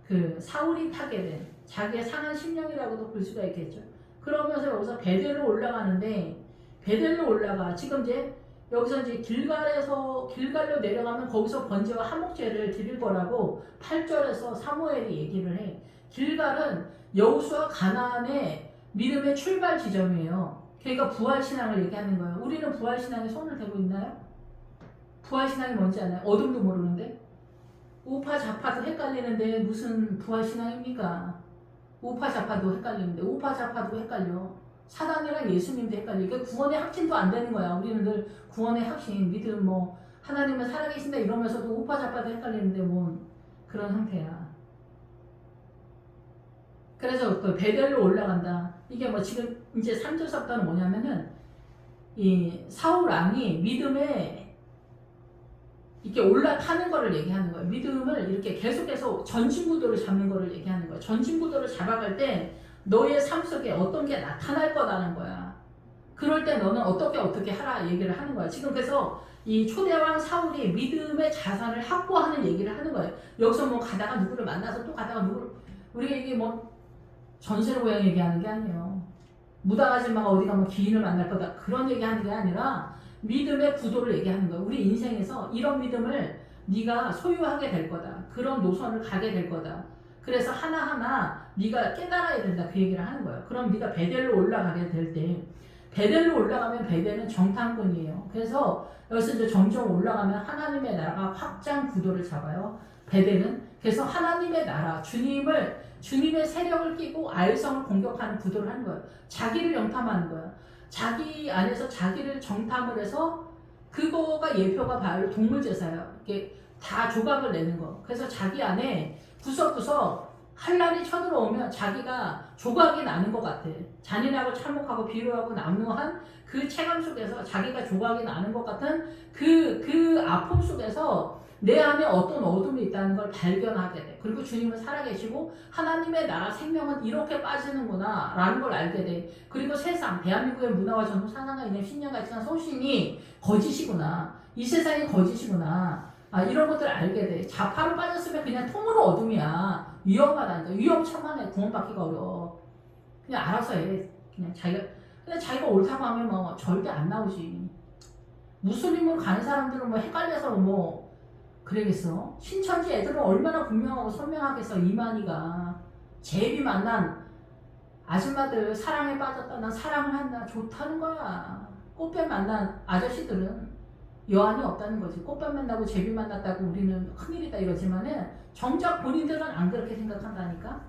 A: 그 사울이 파괴된 자기의 상한 심령이라고도 볼 수가 있겠죠. 그러면서 여기서 베델로 올라가는데 베델로 올라가. 지금 이제 여기서 이제 길갈로 내려가면 거기서 번제와 화목제를 드릴 거라고 8절에서 사무엘이 얘기를 해. 길갈은 여호수아 가나안의 믿음의 출발 지점이에요. 그러니까 부활신앙을 얘기하는 거예요. 우리는 부활신앙에 손을 대고 있나요? 부활신앙이 뭔지 아나요? 어둠도 모르는데? 우파 좌파도 헷갈리는데 무슨 부활신앙입니까? 우파 좌파도 헷갈리는데 우파 좌파도 헷갈려. 사단이랑 예수님도 헷갈려. 이게 구원의 확신도 안 되는 거야. 우리는 늘 구원의 확신, 믿음, 뭐 하나님은 살아계신다 이러면서도 우파 좌파도 헷갈리는데 뭐 그런 상태야. 그래서 그 베델로 올라간다. 이게 뭐 지금 이제 3절서부터는 뭐냐면은 이 사울 왕이 믿음에 이렇게 올라타는 거를 얘기하는 거예요. 믿음을 이렇게 계속해서 전진구도를 잡는 거를 얘기하는 거예요. 전진구도를 잡아갈 때 너의 삶 속에 어떤 게 나타날 거라는 거야. 그럴 때 너는 어떻게 하라 얘기를 하는 거야. 지금 그래서 이 초대왕 사울이 믿음의 자산을 확보하는 얘기를 하는 거예요. 여기서 뭐 가다가 누구를 만나서 또 가다가 누구를, 우리가 이게 뭐 전세로 고향 얘기하는 게 아니에요. 무당 아줌마가 어디 가면 기인을 만날 거다 그런 얘기하는 게 아니라 믿음의 구도를 얘기하는 거예요. 우리 인생에서 이런 믿음을 네가 소유하게 될 거다. 그런 노선을 가게 될 거다. 그래서 하나하나 네가 깨달아야 된다. 그 얘기를 하는 거예요. 그럼 네가 베델로 올라가게 될 때, 베델로 올라가면 베델은 정탐꾼이에요. 그래서 여기서 이제 점점 올라가면 하나님의 나라가 확장 구도를 잡아요. 베델은. 그래서 하나님의 나라, 주님의 세력을 끼고 아이성을 공격하는 구도를 하는 거예요. 자기를 영탐하는 거예요. 자기 안에서 자기를 정탐을 해서 그거가 예표가 바로 동물제사예요. 이게 다 조각을 내는 거. 그래서 자기 안에 구석구석 한란이 쳐들어오면 자기가 조각이 나는 것 같아. 잔인하고 참혹하고 비루하고 남루한 그 체감 속에서 자기가 조각이 나는 것 같은 그 아픔 속에서 내 안에 어떤 어둠이 있다는 걸 발견하게 돼. 그리고 주님은 살아계시고 하나님의 나라 생명은 이렇게 빠지는구나 라는 걸 알게 돼. 그리고 세상, 대한민국의 문화와 전통 사상과 이념, 신념, 가치관, 소신이 거짓이구나. 이 세상이 거짓이구나. 이런 것들을 알게 돼. 좌파로 빠졌으면 그냥 통으로 어둠이야. 위험하다니까. 위험천만해. 구원받기가 어려워. 그냥 알아서 해. 그냥 자기가 옳다고 하면 뭐 절대 안 나오지. 무슬림으로 가는 사람들은 뭐 헷갈려서 뭐 그러겠어. 신천지 애들은 얼마나 분명하고 선명하겠어. 이만희가 제비 만난 아줌마들 사랑에 빠졌다. 난 사랑을 한다. 좋다는 거야. 꽃뱀 만난 아저씨들은 여한이 없다는 거지. 꽃뱀 만나고 제비 만났다고 우리는 큰일이다 이러지만은 정작 본인들은 안 그렇게 생각한다니까.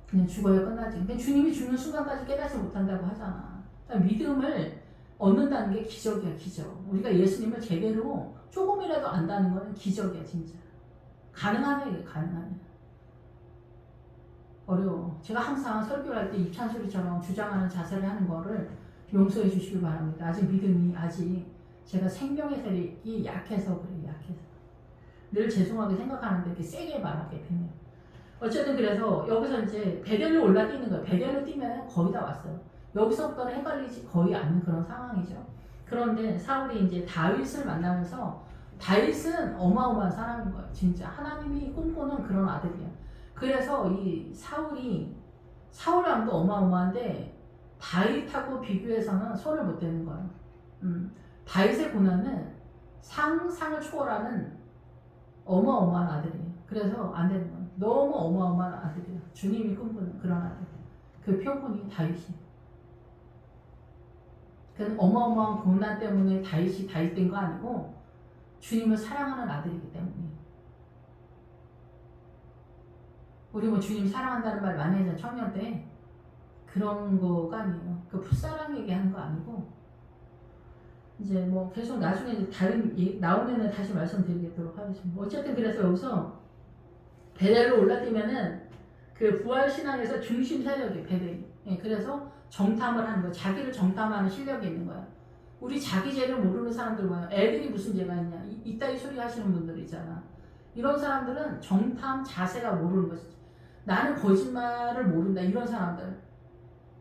A: 그냥 죽어야 끝나지. 근데 주님이 죽는 순간까지 깨닫지 못한다고 하잖아. 그러니까 믿음을 얻는다는 게 기적이야, 기적. 우리가 예수님을 제대로 조금이라도 안다는 거는 기적이야, 진짜. 가능하네, 이게 가능하네. 어려워. 제가 항상 설교를 할 때 입찬소리처럼 주장하는 자세를 하는 거를 용서해 주시길 바랍니다. 아직 믿음이, 제가 생명의 세력이 약해서 그래요, 약해서. 늘 죄송하게 생각하는데 이렇게 세게 말하게 되네요. 어쨌든 그래서 여기서 이제 베델로 올라뛰는 거예요. 베델로 뛰면 거의 다 왔어요. 여기서부터는 헷갈리지 거의 않는 그런 상황이죠. 그런데 사울이 이제 다윗을 만나면서 다윗은 어마어마한 사람인 거예요. 진짜 하나님이 꿈꾸는 그런 아들이야. 그래서 이 사울 왕도 어마어마한데 다윗하고 비교해서는 손을 못 대는 거예요. 다윗의 고난은 상상을 초월하는 어마어마한 아들이에요. 그래서 안 되는 거예요. 너무 어마어마한 아들이에요. 주님이 꿈꾸는 그런 아들. 그 표본이 다윗이에요. 그 어마어마한 고난 때문에 다윗이 된 거 아니고 주님을 사랑하는 아들이기 때문이에요. 우리 뭐 주님 사랑한다는 말 많이 하잖아요. 청년 때. 그런 거가 아니에요. 그 풋사랑 얘기하는 거 아니고 이제 뭐 계속 나중에 이제 다른 나오면은 다시 말씀드리도록 하겠습니다. 어쨌든 그래서 여기서 베델로 올라뛰면은 그 부활 신앙에서 중심 세력이 베델이. 예, 그래서 정탐을 하는 거야. 자기를 정탐하는 실력이 있는 거야. 우리 자기 죄를 모르는 사람들 뭐야. 애들이 무슨 죄가 있냐. 이따위 소리 하시는 분들 있잖아. 이런 사람들은 정탐 자세가 모르는 거지. 나는 거짓말을 모른다. 이런 사람들.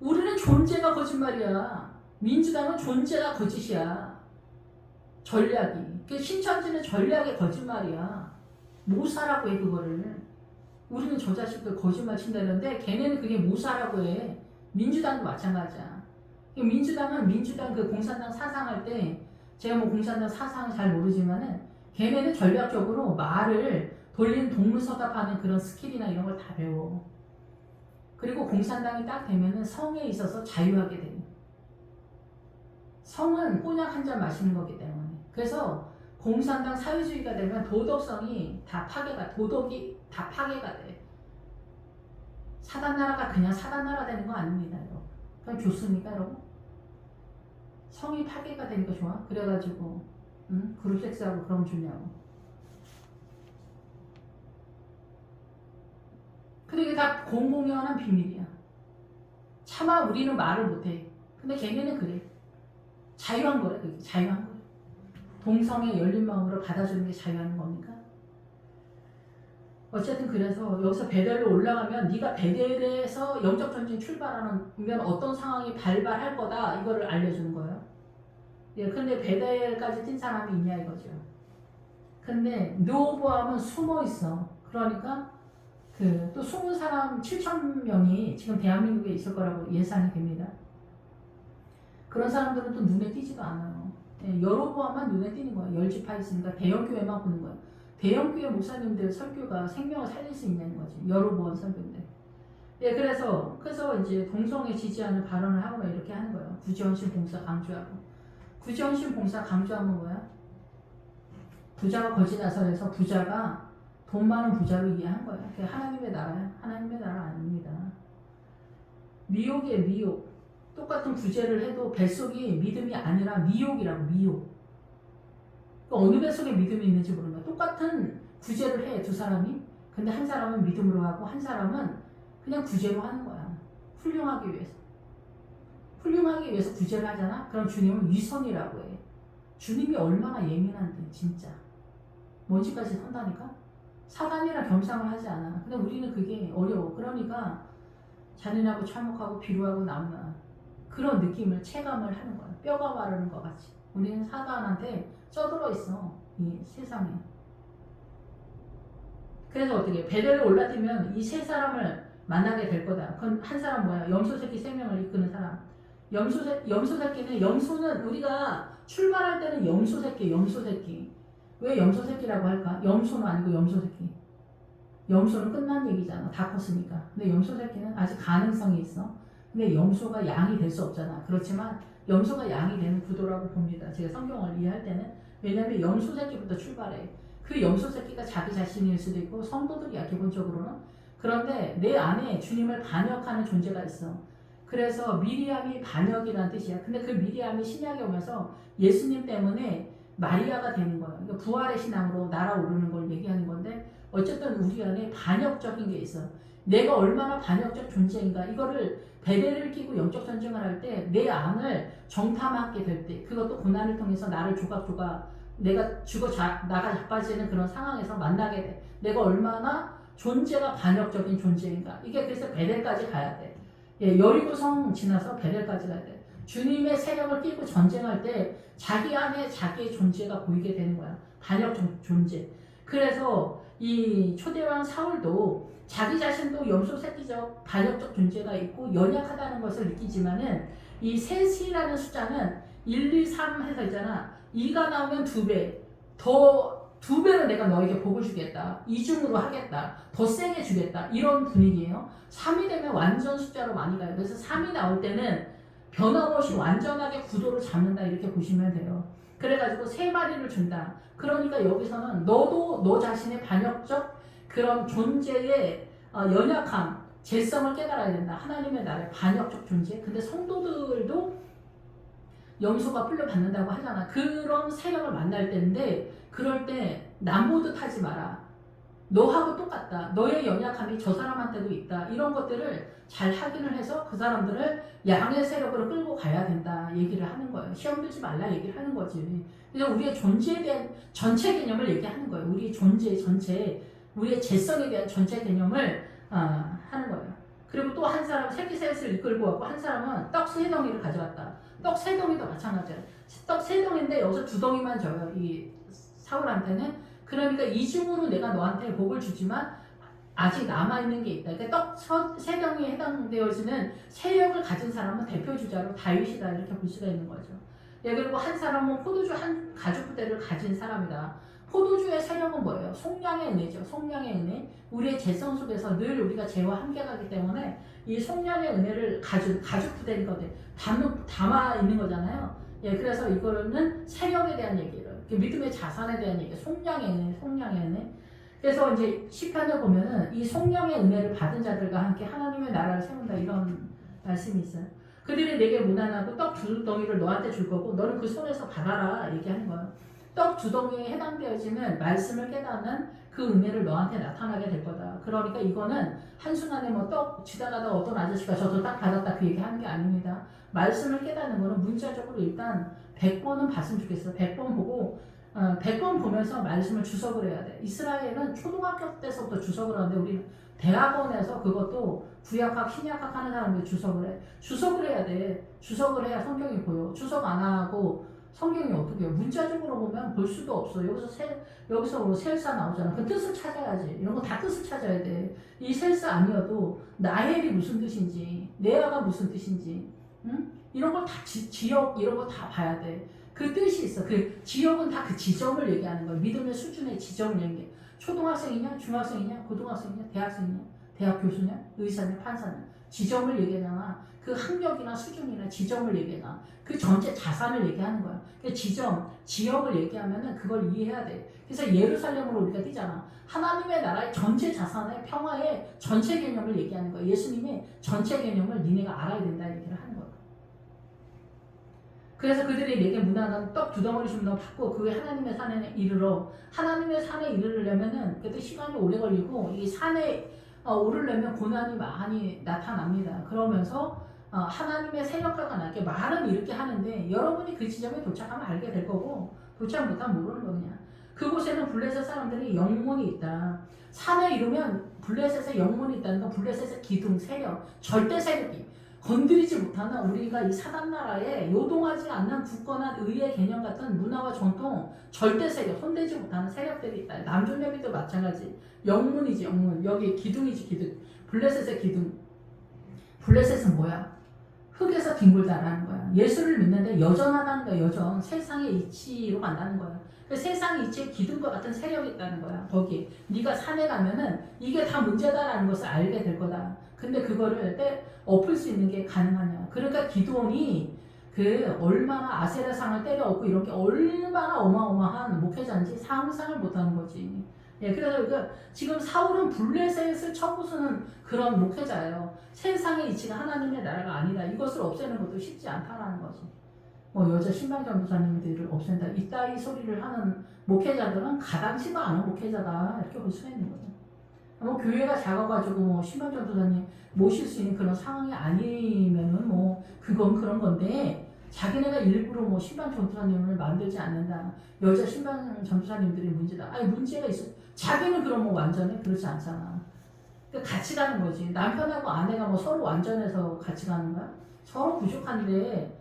A: 우리는 존재가 거짓말이야. 민주당은 존재가 거짓이야. 전략이. 그 신천지는 전략의 거짓말이야. 모사라고 해 그거를. 우리는 저 자식들 거짓말 친다는데 걔네는 그게 모사라고 해. 민주당도 마찬가지야. 민주당은 민주당 그 공산당 사상할 때 제가 뭐 공산당 사상을 잘 모르지만은 걔네는 전략적으로 말을 돌리는 동문서답하는 그런 스킬이나 이런 걸 다 배워. 그리고 공산당이 딱 되면은 성에 있어서 자유하게 돼요. 성은 꼬냑 한 잔 마시는 거기 때문에. 그래서 공산당 사회주의가 되면 도덕성이 다 도덕이 다 파괴가 돼. 사단나라가 그냥 사단나라 되는 거 아닙니다, 여러분. 그럼 좋습니까, 여러분? 성이 파괴가 되니까 좋아? 그래가지고, 그룹 섹스하고 그럼 좋냐고. 근데 이게 다 공공연한 비밀이야. 차마 우리는 말을 못해. 근데 걔네는 그래. 자유한 거야. 그게 자유한 거야. 동성애 열린 마음으로 받아주는 게 자유하는 겁니까? 어쨌든 그래서 여기서 베델로 올라가면 네가 베델에서 영적 전쟁 출발하면 어떤 상황이 발발할 거다 이거를 알려주는 거예요. 예, 근데 베델까지 뛴 사람이 있냐 이거죠. 근데 르호보암은 숨어 있어. 그러니까 또 숨은 사람 7천 명이 지금 대한민국에 있을 거라고 예상이 됩니다. 그런 사람들은 또 눈에 띄지도 않아요. 예, 여로보암만 눈에 띄는 거예요. 열지파 있으니까 대형교회만 보는 거예요. 대형교회 목사님들 설교가 생명을 살릴 수 있냐는 거지. 여로보암 설교인데. 예, 그래서 이제 동성애 지지하는 발언을 하고 막 이렇게 하는 거예요. 구제헌신 봉사 강조하고. 구제헌신 봉사 강조하면 뭐야? 부자가 거지 나서해서 부자가 돈 많은 부자로 이해한 거예요. 그게 하나님의 나라야. 하나님의 나라 아닙니다. 미혹이에요, 미혹. 똑같은 구제를 해도 뱃속이 믿음이 아니라 미혹이라고, 미혹. 어느 뱃속에 믿음이 있는지 모르는 거야. 똑같은 구제를 해, 두 사람이. 근데 한 사람은 믿음으로 하고 한 사람은 그냥 구제로 하는 거야. 훌륭하기 위해서. 훌륭하기 위해서 구제를 하잖아? 그럼 주님은 위선이라고 해. 주님이 얼마나 예민한데, 진짜. 뭔지까지 선다니까? 사단이랑 겸상을 하지 않아. 근데 우리는 그게 어려워. 그러니까 잔인하고 참혹하고 비루하고 나무나 그런 느낌을 체감을 하는 거야. 뼈가 마르는 것 같이. 우리는 사단한테 쪄들어 있어. 이 세상에. 그래서 어떻게 베델을 올라뛰면 이 세 사람을 만나게 될 거다. 그건 한 사람 뭐야? 염소 새끼 3명을 이끄는 사람. 염소 새끼는 염소는 우리가 출발할 때는 염소 새끼. 왜 염소 새끼라고 할까? 염소는 아니고 염소 새끼. 염소는 끝난 얘기잖아. 다 컸으니까. 근데 염소 새끼는 아직 가능성이 있어. 근데 염소가 양이 될 수 없잖아. 그렇지만 염소가 양이 되는 구도라고 봅니다. 제가 성경을 이해할 때는. 왜냐하면 염소 새끼부터 출발해. 그 염소 새끼가 자기 자신일 수도 있고 성도들이야 기본적으로는. 그런데 내 안에 주님을 반역하는 존재가 있어. 그래서 미리암이 반역이라는 뜻이야. 근데 그 미리암이 신약에 오면서 예수님 때문에 마리아가 되는 거야. 그러니까 부활의 신앙으로 날아오르는 걸 얘기하는 건데 어쨌든 우리 안에 반역적인 게 있어. 내가 얼마나 반역적 존재인가 이거를 베델을 끼고 영적 전쟁을 할 때 내 안을 정탐하게 될 때 그것도 고난을 통해서 나를 조각조각 내가 나가 자빠지는 그런 상황에서 만나게 돼. 내가 얼마나 존재가 반역적인 존재인가. 이게 그래서 베델까지 가야 돼. 예, 여리고성 지나서 베델까지 가야 돼. 주님의 세력을 끼고 전쟁할 때 자기 안에 자기의 존재가 보이게 되는 거야. 반역 존재. 그래서 이 초대왕 사울도 자기 자신도 염소 새끼적 반역적 존재가 있고 연약하다는 것을 느끼지만은 이 셋이라는 숫자는 1, 2, 3 해서 있잖아. 2가 나오면 2배. 더 2배로 내가 너에게 복을 주겠다. 이중으로 하겠다. 더 세게 주겠다. 이런 분위기예요. 3이 되면 완전 숫자로 많이 가요. 그래서 3이 나올 때는 변함없이 완전하게 구도를 잡는다 이렇게 보시면 돼요. 그래가지고 3마리를 준다. 그러니까 여기서는 너도 너 자신의 반역적 그런 존재의 연약함, 죄성을 깨달아야 된다. 하나님의 나라의 반역적 존재. 근데 성도들도 염소가 풀려받는다고 하잖아. 그런 세력을 만날 때인데 그럴 때 남보듯 하지 마라. 너하고 똑같다. 너의 연약함이 저 사람한테도 있다. 이런 것들을 잘 확인을 해서 그 사람들을 양의 세력으로 끌고 가야 된다 얘기를 하는 거예요. 시험 들지 말라 얘기를 하는 거지. 그래서 우리의 존재에 대한 전체 개념을 얘기하는 거예요. 우리의 존재 전체, 우리의 재성에 대한 전체 개념을 하는 거예요. 그리고 또 한 사람은 새끼 셋을 이끌고 왔고 한 사람은 떡 3덩이를 가져왔다. 떡 3덩이도 마찬가지야. 떡 3덩인데 여기서 2덩이만 줘요. 이 사울한테는. 그러니까 이중으로 내가 너한테 복을 주지만 아직 남아있는 게 있다. 그러니까 떡 3덩이에 해당되어지는 세력을 가진 사람은 대표주자로 다윗이다 이렇게 볼 수가 있는 거죠. 예, 그리고 한 사람은 포도주 한 가죽 부대를 가진 사람이다. 포도주의 세력은 뭐예요? 속량의 은혜죠. 속량의 은혜. 우리의 재성 속에서 늘 우리가 재와 함께 가기 때문에 이 속량의 은혜를 가죽 부대거든. 담아 있는 거잖아요. 예, 그래서 이거는 세력에 대한 얘기예요. 믿음의 자산에 대한 얘기, 속량의 은혜. 그래서 이제 시편을 보면은 이 속량의 은혜를 받은 자들과 함께 하나님의 나라를 세운다 이런 말씀이 있어요. 그들이 내게 무난하고 떡 2덩이를 너한테 줄 거고 너는 그 손에서 받아라 얘기하는 거예요. 떡 두덩이에 해당되어지는 말씀을 깨닫는 그 은혜를 너한테 나타나게 될 거다. 그러니까 이거는 한순간에 뭐 떡 지나가다 어떤 아저씨가 저도 딱 받았다 그 얘기 하는 게 아닙니다. 말씀을 깨닫는 거는 문자적으로 일단 100번은 봤으면 좋겠어. 100번 보고 100번 보면서 말씀을 주석을 해야 돼. 이스라엘은 초등학교 때서부터 주석을 하는데 우리는 대학원에서 그것도 구약학, 신약학 하는 사람들이 주석을 해. 주석을 해야 돼. 주석을 해야 성경이 보여. 주석 안 하고 성경이 어떻게 해요? 문자적으로 보면 볼 수도 없어. 여기서 뭐 셀사 나오잖아. 그 뜻을 찾아야지. 이런 거 다 뜻을 찾아야 돼. 이 셀사 아니어도 나헬이 무슨 뜻인지, 네아가 무슨 뜻인지, 응? 이런 걸 다 지역 이런 거 다 봐야 돼. 그 뜻이 있어. 그 지역은 다 그 지점을 얘기하는 거야. 믿음의 수준의 지점을 얘기해. 초등학생이냐, 중학생이냐, 고등학생이냐, 대학생이냐, 대학 교수냐, 의사냐, 판사냐. 지점을 얘기하잖아. 그 학력이나 수준이나 지점을 얘기하잖아. 그 전체 자산을 얘기하는 거야. 그 지점, 지역을 얘기하면은 그걸 이해해야 돼. 그래서 예루살렘으로 우리가 뛰잖아. 하나님의 나라의 전체 자산의 평화의 전체 개념을 얘기하는 거야. 예수님의 전체 개념을 니네가 알아야 된다 얘기를 하는 거야. 그래서 그들이 내게 문화는 떡 두 덩어리씩 너 받고 그 하나님의 산에 이르러 하나님의 산에 이르려면은 그때 시간이 오래 걸리고 이 산에 오르려면 고난이 많이 나타납니다. 그러면서 하나님의 세력가가 나게 말은 이렇게 하는데 여러분이 그 지점에 도착하면 알게 될 거고 도착 못하면 모르는 거 그냥. 그곳에는 블레셋 사람들이 영문이 있다. 산에 이르면 블레셋의 영문이 있다는 건 블레셋의 기둥, 세력, 절대 세력이 건드리지 못하는 우리가 이 사단나라에 요동하지 않는 굳건한 의의 개념 같은 문화와 전통, 절대 세력, 손대지 못하는 세력들이 있다. 남존여비도 마찬가지. 영문이지 영문. 여기 기둥이지 기둥. 블레셋의 기둥. 블레셋은 뭐야? 흙에서 뒹굴다라는 거야. 예수를 믿는데 여전하다는 거야. 여전. 세상의 이치로 간다는 거야. 그 세상의 이치에 기둥과 같은 세력이 있다는 거야. 거기. 네가 산에 가면은 이게 다 문제다라는 것을 알게 될 거다. 근데 그거를 엎을 수 있는 게 가능하냐. 그러니까 기드온이 그 얼마나 아세라상을 때려엎고 이런 게 얼마나 어마어마한 목회자인지 상상을 못하는 거지. 예, 그래서 지금 사울은 블레셋을 쳐부수는 그런 목회자예요. 세상의 이치가 하나님의 나라가 아니다. 이것을 없애는 것도 쉽지 않다라는 거지. 뭐 여자 신방전도사님들을 없앤다. 이따위 소리를 하는 목회자들은 가당치도 않은 목회자다. 이렇게 볼 수 있는 거죠. 뭐 교회가 작아가지고 뭐 신방전도사님 모실 수 있는 그런 상황이 아니면은 뭐 그건 그런 건데 자기네가 일부러 뭐 신방전도사님을 만들지 않는다. 여자 신방전도사님들이 문제다. 아니 문제가 있어. 자기는 그럼 뭐 완전해? 그렇지 않잖아. 그러니까 같이 가는 거지. 남편하고 아내가 뭐 서로 완전해서 같이 가는 거야? 서로 부족한데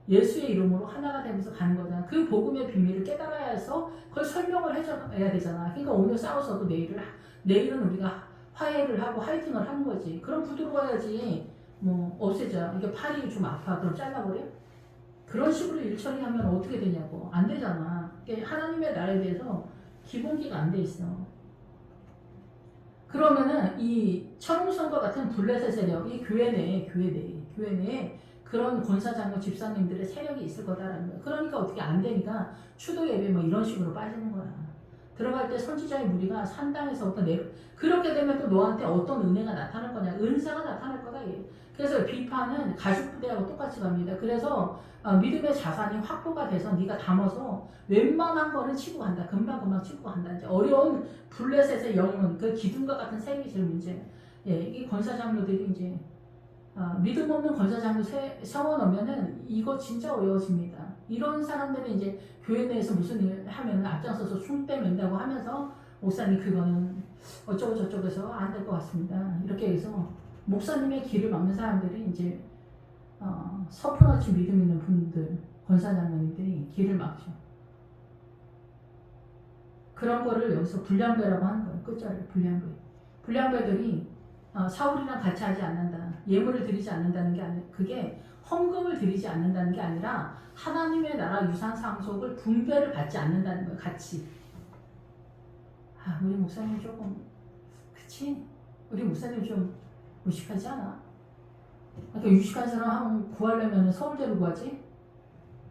A: 예수의 이름으로 하나가 되면서 가는 거잖아. 그 복음의 비밀을 깨달아야 해서 그걸 설명을 해줘야 되잖아. 그러니까 오늘 싸워서도 내일은 우리가 화해를 하고 화이팅을 하는 거지. 그럼 부드러워야지. 뭐 없애자. 이게 팔이 좀 아파. 그럼 잘라버려? 그런 식으로 일 처리하면 어떻게 되냐고. 안 되잖아. 하나님의 나라에 대해서 기본기가 안 돼 있어. 그러면은 이 천웅성과 같은 블레셋 세력이 교회 내에 그런 권사장과 집사님들의 세력이 있을 거다라는 거야. 그러니까 어떻게 안 되니까 추도 예배 뭐 이런 식으로 빠지는 거야. 들어갈 때 선지자의 무리가 산당에서부터 그렇게 되면 또 너한테 어떤 은혜가 나타날 거냐. 은사가 나타날 거다. 얘. 그래서 비판은 가죽 부대하고 똑같이 갑니다. 그래서 믿음의 자산이 확보가 돼서 네가 담아서 웬만한 거는 치고 간다. 금방 치고 간다. 이제 어려운 블레셋의 영혼, 그 기둥과 같은 세력이 제일 문제. 예, 이 권사장로들이 이제 믿음 없는 권사장로 세워놓으면은 이거 진짜 어려워집니다. 이런 사람들은 이제 교회 내에서 무슨 일 하면은 앞장서서 숭배 맨다고 하면서 목사님 그거는 어쩌고 저쩌고 해서 안 될 것 같습니다. 이렇게 해서 목사님의 길을 막는 사람들이 이제 서프너치 믿음 있는 분들, 권사장님들이 길을 막죠. 그런 거를 여기서 불량배라고 하는 거예요. 끝자리 불량배. 불량배들이 사울이랑 같이 하지 않는다. 예물을 드리지 않는다는 게 아니라 그게 헌금을 드리지 않는다는 게 아니라 하나님의 나라 유산 상속을 분배를 받지 않는다는 거예요. 같이. 우리 목사님 조금 그치? 우리 목사님 좀 무식하지 않아? 그러니까 유식한 사람 구하려면 서울대로 구하지?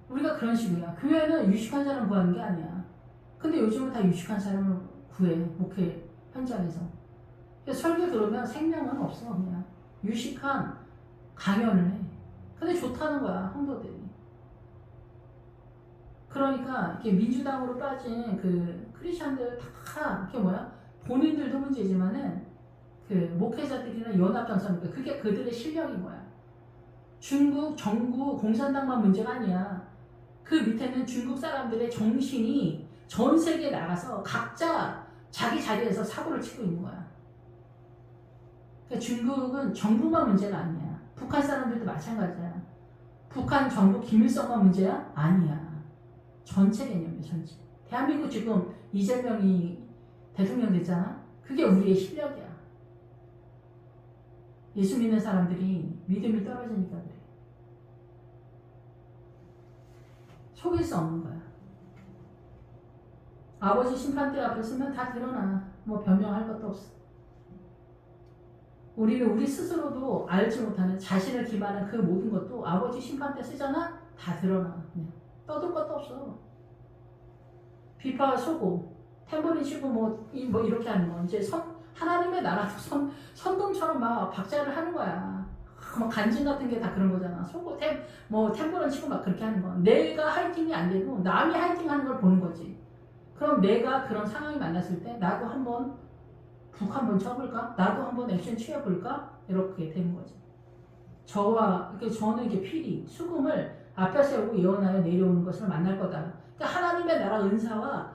A: 우리가 그런 식이야. 교회는 유식한 사람 구하는 게 아니야. 근데 요즘은 다 유식한 사람을 구해. 목회 현장에서. 설교 들으면 생명은 없어. 그냥 유식한 강연을 해. 근데 좋다는 거야. 성도들이. 그러니까 이렇게 민주당으로 빠진 그 크리스천들 다 이렇게 본인들도 문제지만은 그 목회자들이나 연합전선이니까 그게 그들의 실력인 거야. 중국 정부 공산당만 문제가 아니야. 그 밑에는 중국 사람들의 정신이 전 세계에 나가서 각자 자기 자리에서 사고를 치고 있는 거야. 그러니까 중국은 정부만 문제가 아니야. 북한 사람들도 마찬가지야. 북한 정부 김일성만 문제야? 아니야. 전체 개념이야, 전체. 대한민국 지금 이재명이 대통령 됐잖아? 그게 우리의 실력이야. 예수 믿는 사람들이 믿음이 떨어지니까 그래. 속일 수 없는 거야. 아버지 심판대 앞에 서면 다 드러나. 뭐 변명할 것도 없어. 우리는 우리 스스로도 알지 못하는 자신을 기반한 그 모든 것도 아버지 심판대 쓰잖아? 다 드러나. 그냥. 떠들 것도 없어. 비파 쏘고 탬버린 치고 뭐 이렇게 하는 거 이제 하나님의 나라도 선동처럼 막 박자를 하는 거야. 막 간증 같은 게 다 그런 거잖아. 쏘고 탬버린 치고 막 그렇게 하는 거. 내가 하이팅이 안 되고 남이 하이팅 하는 걸 보는 거지. 그럼 내가 그런 상황이 만났을 때 나도 한번 북 한번 쳐볼까? 나도 한번 액션 취해볼까? 이렇게 되는 거지. 저는 이렇게 필히 수금을 앞에 세우고 예언하여 내려오는 것을 만날 거다. 그러니까 하나님의 나라 은사와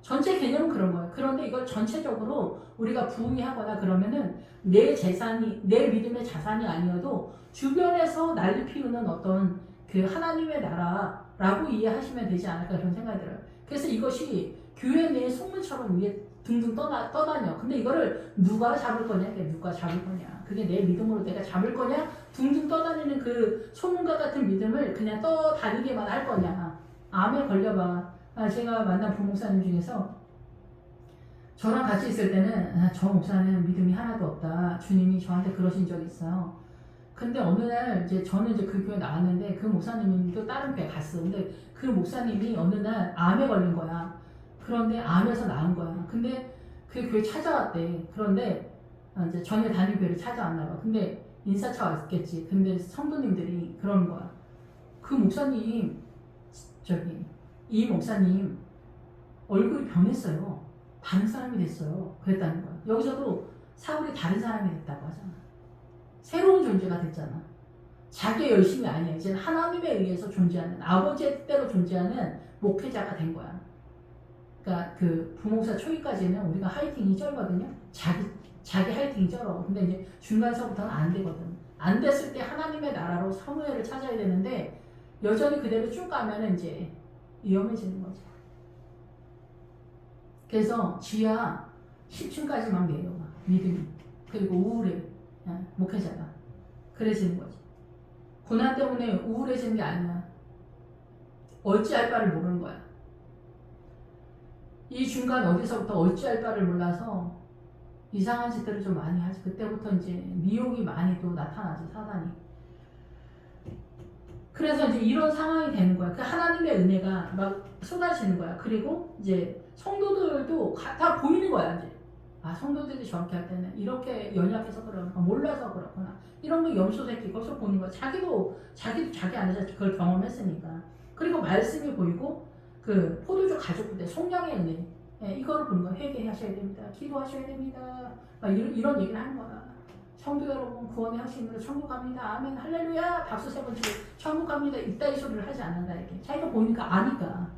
A: 전체 개념은 그런 거예요. 그런데 이걸 전체적으로 우리가 부응하거나 그러면은 내 믿음의 자산이 아니어도 주변에서 난리 피우는 어떤 그 하나님의 나라라고 이해하시면 되지 않을까 그런 생각이 들어요. 그래서 이것이 교회 내의 속물처럼 위에 둥둥 떠다녀. 근데 이거를 누가 잡을 거냐? 누가 잡을 거냐? 그게 내 믿음으로 내가 잡을 거냐? 둥둥 떠다니는 그 소문과 같은 믿음을 그냥 떠다니게만 할 거냐? 암에 걸려봐. 제가 만난 부목사님 중에서 저랑 같이 있을 때는 저 목사는 믿음이 하나도 없다. 주님이 저한테 그러신 적이 있어요. 근데 어느 날 저는 그 교회 나왔는데 그 목사님도 다른 교회 갔어. 근데 그 목사님이 어느 날 암에 걸린 거야. 그런데 암에서 나은 거야. 근데 그 교회 찾아왔대. 그런데 이제 전에 다닌 교회를 찾아왔나 봐. 근데 인사차 왔겠지. 근데 성도님들이 그러는 거야. 그 목사님, 이 목사님 얼굴이 변했어요. 다른 사람이 됐어요. 그랬다는 거야. 여기서도 사울이 다른 사람이 됐다고 하잖아. 새로운 존재가 됐잖아. 자기의 열심이 아니야. 이제 하나님에 의해서 존재하는, 아버지의 뜻대로 존재하는 목회자가 된 거야. 그러니까 그 부목사 초기까지는 우리가 하이팅이 쩔거든요. 자기 하이팅이 쩔어. 근데 이제 중간서부터는 안 되거든. 안 됐을 때 하나님의 나라로 사무엘을 찾아야 되는데 여전히 그대로 쭉 가면 이제 위험해지는 거죠. 그래서 지하 10층까지만 내려가. 믿음이. 그리고 우울해. 목회자가. 그래지는 거지. 고난 때문에 우울해지는 게 아니야. 어찌할 바를 모르는 거야. 이 중간 어디서부터 어찌할 바를 몰라서 이상한 짓들을 좀 많이 하지. 그때부터 이제 미혹이 많이 또 나타나지, 사단이. 그래서 이제 이런 상황이 되는 거야. 그 하나님의 은혜가 막 쏟아지는 거야. 그리고 이제 성도들도 다 보이는 거야, 이제. 아, 성도들이 저렇게 할 때는 이렇게 연약해서 그러구나, 몰라서 그렇구나. 이런 거 염소 새끼 거기서 보는 거야. 자기도 자기 안에서 그걸 경험했으니까. 그리고 말씀이 보이고, 그 포도주 가족들 속량의 은혜. 이거를 보는 거야. 회개하셔야 됩니다. 기도하셔야 됩니다. 막 이런 얘기를 하는 거야. 성도 여러분, 구원의 확신으로 천국 갑니다. 아멘, 할렐루야. 박수 세 번 치고 천국 갑니다. 이따위 소리를 하지 않는다. 이렇게. 자기가 보니까 아니까.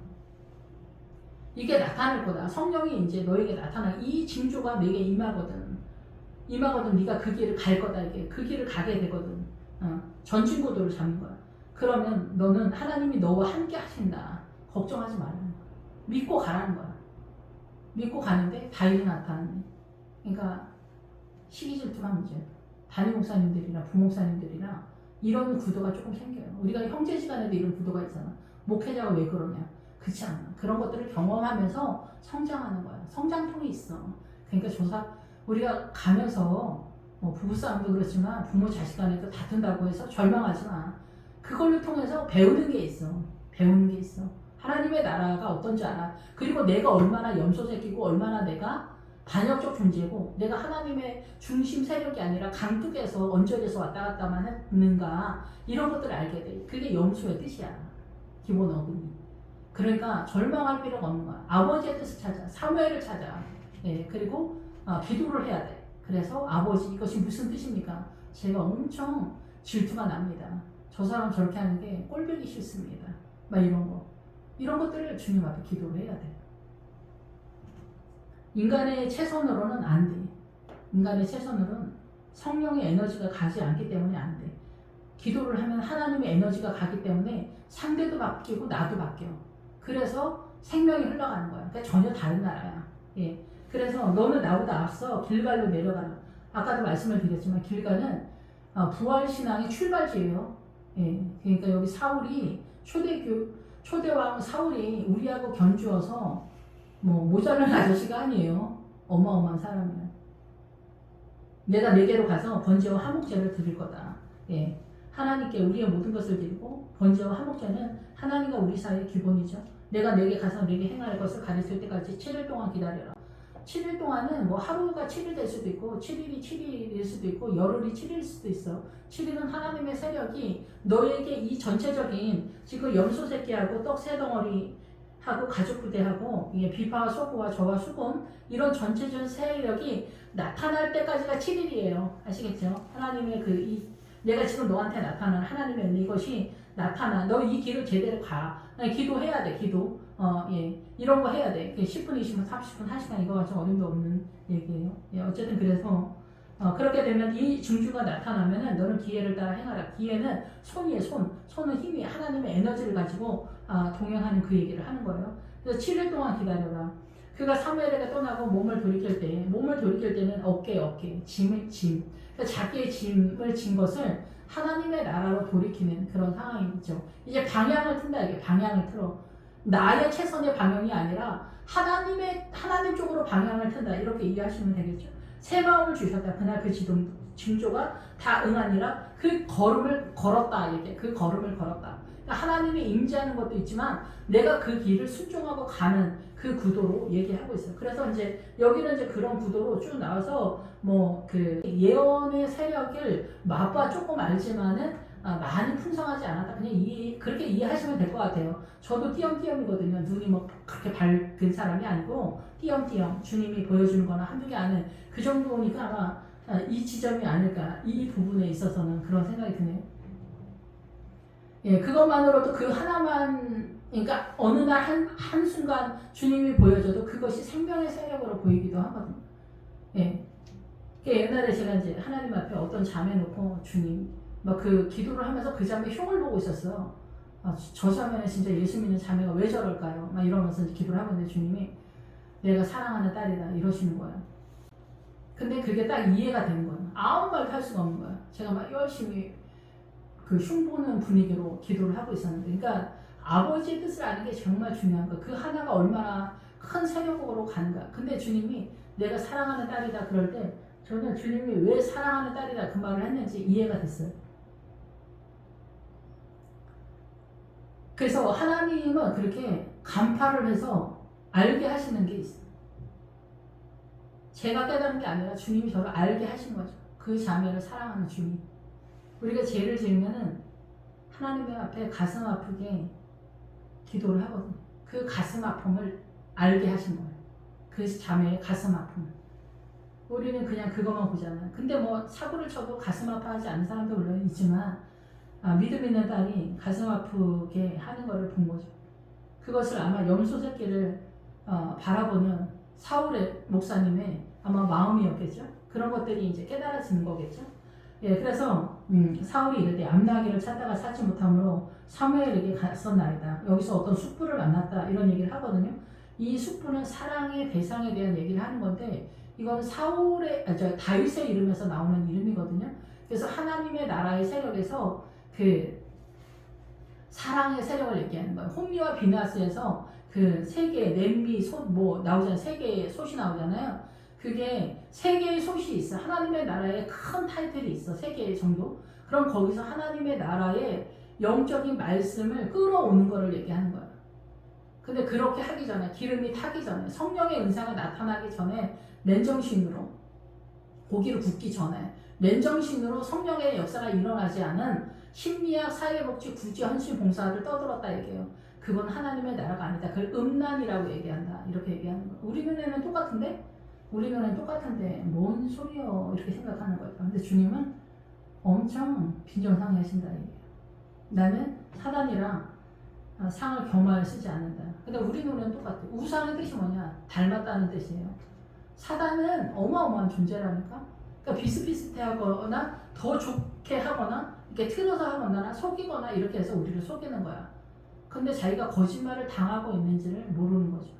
A: 이게 나타날 거다. 성령이 이제 너에게 나타나. 이 징조가 내게 임하거든. 네가 그 길을 갈 거다. 이게 그 길을 가게 되거든. 전진고도를 잡는 거야. 그러면 너는 하나님이 너와 함께 하신다. 걱정하지 말라는 거야. 믿고 가라는 거야. 믿고 가는데 다일이 나타나네. 그러니까 시기 질투가 문제야. 담임 목사님들이나 부목사님들이나 이런 구도가 조금 생겨요. 우리가 형제 시간에도 이런 구도가 있잖아. 목회자가 왜 그러냐. 그렇지 않아. 그런 것들을 경험하면서 성장하는 거야. 성장통이 있어. 그러니까 우리가 가면서 부부싸움도 그렇지만 부모 자식 간에도 다툰다고 해서 절망하지 마. 그걸로 통해서 배우는 게 있어. 하나님의 나라가 어떤지 알아. 그리고 내가 얼마나 염소새끼고 얼마나 내가 반역적 존재고 내가 하나님의 중심 세력이 아니라 강둑에서 언저리에서 왔다 갔다만 했는가 이런 것들을 알게 돼. 그게 염소의 뜻이야. 기본 어근이. 그러니까 절망할 필요가 없는 거야. 아버지의 뜻을 찾아, 사무엘을 찾아. 예, 그리고 기도를 해야 돼. 그래서 아버지, 이것이 무슨 뜻입니까? 제가 엄청 질투가 납니다. 저 사람 저렇게 하는 게 꼴보기 싫습니다. 막 이런 거. 이런 것들을 주님 앞에 기도를 해야 돼. 인간의 최선으로는 안 돼. 인간의 최선으로는 성령의 에너지가 가지 않기 때문에 안 돼. 기도를 하면 하나님의 에너지가 가기 때문에 상대도 바뀌고 나도 바뀌어. 그래서 생명이 흘러가는 거야. 그러니까 전혀 다른 나라야. 예. 그래서 너는 나보다 앞서 길갈로 내려가라. 아까도 말씀을 드렸지만 길갈은 부활신앙의 출발지예요. 예. 그러니까 여기 사울이 초대왕 사울이 우리하고 견주어서 뭐 모자란 아저씨가 아니에요. 어마어마한 사람이야. 내가 네게로 가서 번제와 화목제를 드릴 거다. 예. 하나님께 우리의 모든 것을 드리고 번제와 화목제는 하나님과 우리 사이의 기본이죠. 내가 네게 가서 네게 행할 것을 가르칠 때까지 7일 동안 기다려라. 7일 동안은 뭐 하루가 7일 될 수도 있고 7일이 7일일 수도 있고 열흘이 7일일 수도 있어. 7일은 하나님의 세력이 너에게 이 전체적인 지금 염소 새끼하고 떡 세 덩어리 하고 가족 부대하고 비파와 소고와 저와 수금 이런 전체적인 세력이 나타날 때까지가 7일이에요. 아시겠죠? 하나님의 내가 지금 너한테 나타난 하나님의 은혜 이것이 나타나. 너 이 길을 제대로 가. 기도해야 돼. 기도. 예. 이런 거 해야 돼. 10분, 20분, 30분, 1시간 이거가 좀 어림도 없는 얘기예요. 예. 어쨌든 그래서 그렇게 되면 이 증주가 나타나면은 너는 기회를 따라 행하라. 기회는 손이에요. 손은 힘이 하나님의 에너지를 가지고 동행하는 그 얘기를 하는 거예요. 그래서 7일 동안 기다려라. 그가 사무엘에게 떠나고 몸을 돌이킬 때는 어깨, 짐. 그러니까 자기의 짐을 진 것을 하나님의 나라로 돌이키는 그런 상황이죠. 이제 방향을 튼다. 이게 방향을 틀어. 나의 최선의 방향이 아니라 하나님 쪽으로 방향을 튼다. 이렇게 이해하시면 되겠죠. 새 마음을 주셨다. 그날 그 징조가 다 응하니라. 그 걸음을 걸었다. 이게 그 걸음을 걸었다. 그러니까 하나님이 임재하는 것도 있지만 내가 그 길을 순종하고 가는 그 구도로 얘기하고 있어요. 그래서 이제 여기는 이제 그런 구도로 쭉 나와서 뭐 그 예언의 세력을 맛봐 조금 알지만은 많이 풍성하지 않았다. 그냥 그렇게 이해하시면 될 것 같아요. 저도 띄엄띄엄이거든요. 눈이 뭐 그렇게 밝은 사람이 아니고 띄엄띄엄 주님이 보여주는 거나 한두 개 아는 그 정도니까 아마 이 지점이 아닐까. 이 부분에 있어서는 그런 생각이 드네요. 예, 그것만으로도 그 하나만, 그러니까 어느 날 한순간 주님이 보여줘도 그것이 생명의 세력으로 보이기도 하거든요. 예. 옛날에 제가 이제 하나님 앞에 어떤 자매 놓고 주님, 막 그 기도를 하면서 그 자매 흉을 보고 있었어요. 저 자매는 진짜 예수 믿는 자매가 왜 저럴까요? 막 이러면서 기도를 하고 있는데 주님이 내가 사랑하는 딸이다 이러시는 거예요. 근데 그게 딱 이해가 되는 거예요. 아무 말도 할 수가 없는 거예요. 제가 막 열심히 그 흉보는 분위기로 기도를 하고 있었는데, 그러니까 아버지의 뜻을 아는 게 정말 중요한 거예요. 그 하나가 얼마나 큰 세력으로 가는가. 근데 주님이 내가 사랑하는 딸이다 그럴 때 저는 주님이 왜 사랑하는 딸이다 그 말을 했는지 이해가 됐어요. 그래서 하나님은 그렇게 간파를 해서 알게 하시는 게 있어요. 제가 깨달은 게 아니라 주님이 저를 알게 하신 거죠. 그 자매를 사랑하는 주님. 우리가 죄를 지으면은 하나님 앞에 가슴 아프게 기도를 하거든요. 그 가슴 아픔을 알게 하신 거예요. 그 자매의 가슴 아픔. 우리는 그냥 그것만 보잖아요. 근데 뭐 사고를 쳐도 가슴 아파하지 않는 사람도 물론 있지만 믿음 있는 딸이 가슴 아프게 하는 것을 본 거죠. 그것을 아마 염소 새끼를 바라보는 사울의 목사님의 아마 마음이었겠죠. 그런 것들이 이제 깨달아지는 거겠죠. 예, 그래서 사울이 이르되 암나귀를 찾다가 찾지 못함으로 사무엘에게 갔었나이다. 여기서 어떤 숙부를 만났다 이런 얘기를 하거든요. 이 숙부는 사랑의 대상에 대한 얘기를 하는 건데 이건 다윗의 이름에서 나오는 이름이거든요. 그래서 하나님의 나라의 세력에서 그 사랑의 세력을 얘기하는 거예요. 홈리와 비나스에서 그 세 개의 냄비 솥 뭐 나오잖아요. 세 개의 솥이 나오잖아요. 그게 세 개의 솥이 있어. 하나님의 나라에 큰 타이틀이 있어. 세 개 정도. 그럼 거기서 하나님의 나라의 영적인 말씀을 끌어오는 거를 얘기하는 거예요. 근데 그렇게 하기 전에, 기름이 타기 전에, 성령의 은사가 나타나기 전에 맨정신으로, 고기를 굽기 전에 맨정신으로 성령의 역사가 일어나지 않은 심리학, 사회복지, 구제, 헌신, 봉사를 떠들었다 얘기해요. 그건 하나님의 나라가 아니다. 그걸 음란이라고 얘기한다. 이렇게 얘기하는 거예요. 우리 눈에는 똑같은데? 우리 눈에는 똑같은데 뭔 소리요? 이렇게 생각하는 거예요. 근데 주님은 엄청 빈정상해하신다 얘기해요. 나는 사단이랑 상을 겸하여 쓰지 않는다. 근데 우리 눈에는 똑같아요. 우상의 뜻이 뭐냐? 닮았다는 뜻이에요. 사단은 어마어마한 존재라니까. 그러니까 비슷비슷해하거나 더 좋게 하거나 이렇게 틀어서 하거나 속이거나 이렇게 해서 우리를 속이는 거야. 근데 자기가 거짓말을 당하고 있는지를 모르는 거죠.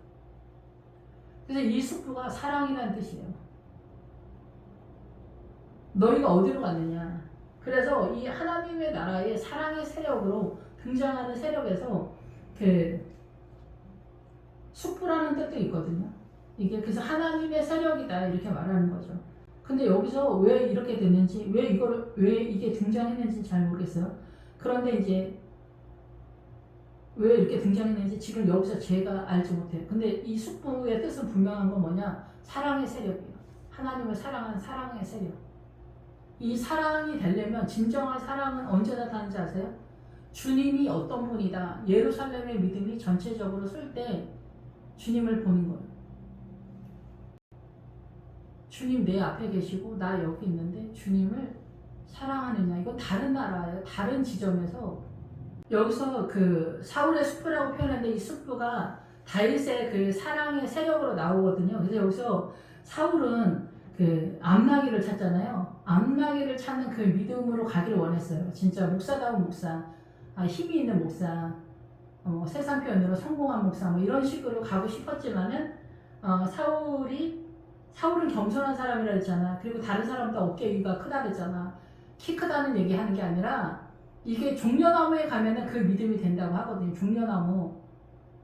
A: 그래서 이 숙부가 사랑이라는 뜻이에요. 너희가 어디로 갔느냐? 그래서 이 하나님의 나라의 사랑의 세력으로 등장하는 세력에서 그 숙부라는 뜻도 있거든요. 이게 그래서 하나님의 세력이다 이렇게 말하는 거죠. 근데 여기서 왜 이렇게 됐는지, 왜 이게 등장했는지 잘 모르겠어요. 그런데 이제 왜 이렇게 등장했는지 지금 여기서 제가 알지 못해요. 근데 이 숙부의 뜻은 분명한 건 뭐냐? 사랑의 세력이에요. 하나님을 사랑하는 사랑의 세력. 이 사랑이 되려면 진정한 사랑은 언제 나타나는지 아세요? 주님이 어떤 분이다. 예루살렘의 믿음이 전체적으로 쏠 때 주님을 보는 거예요. 주님 내 앞에 계시고 나 여기 있는데 주님을 사랑하느냐. 이건 다른 나라예요. 다른 지점에서 여기서 그 사울의 숙부라고 표현했는데 이 숙부가 다윗의 그 사랑의 세력으로 나오거든요. 그래서 여기서 사울은 그 암나기를 찾잖아요. 암나기를 찾는 그 믿음으로 가기를 원했어요. 진짜 목사다운 목사, 힘이 있는 목사, 세상 표현으로 성공한 목사 뭐 이런 식으로 가고 싶었지만은 사울은 겸손한 사람이라 했잖아. 그리고 다른 사람보다 어깨 위가 크다 그랬잖아. 키 크다는 얘기하는 게 아니라 이게 종려나무에 가면은 그 믿음이 된다고 하거든요. 종려나무,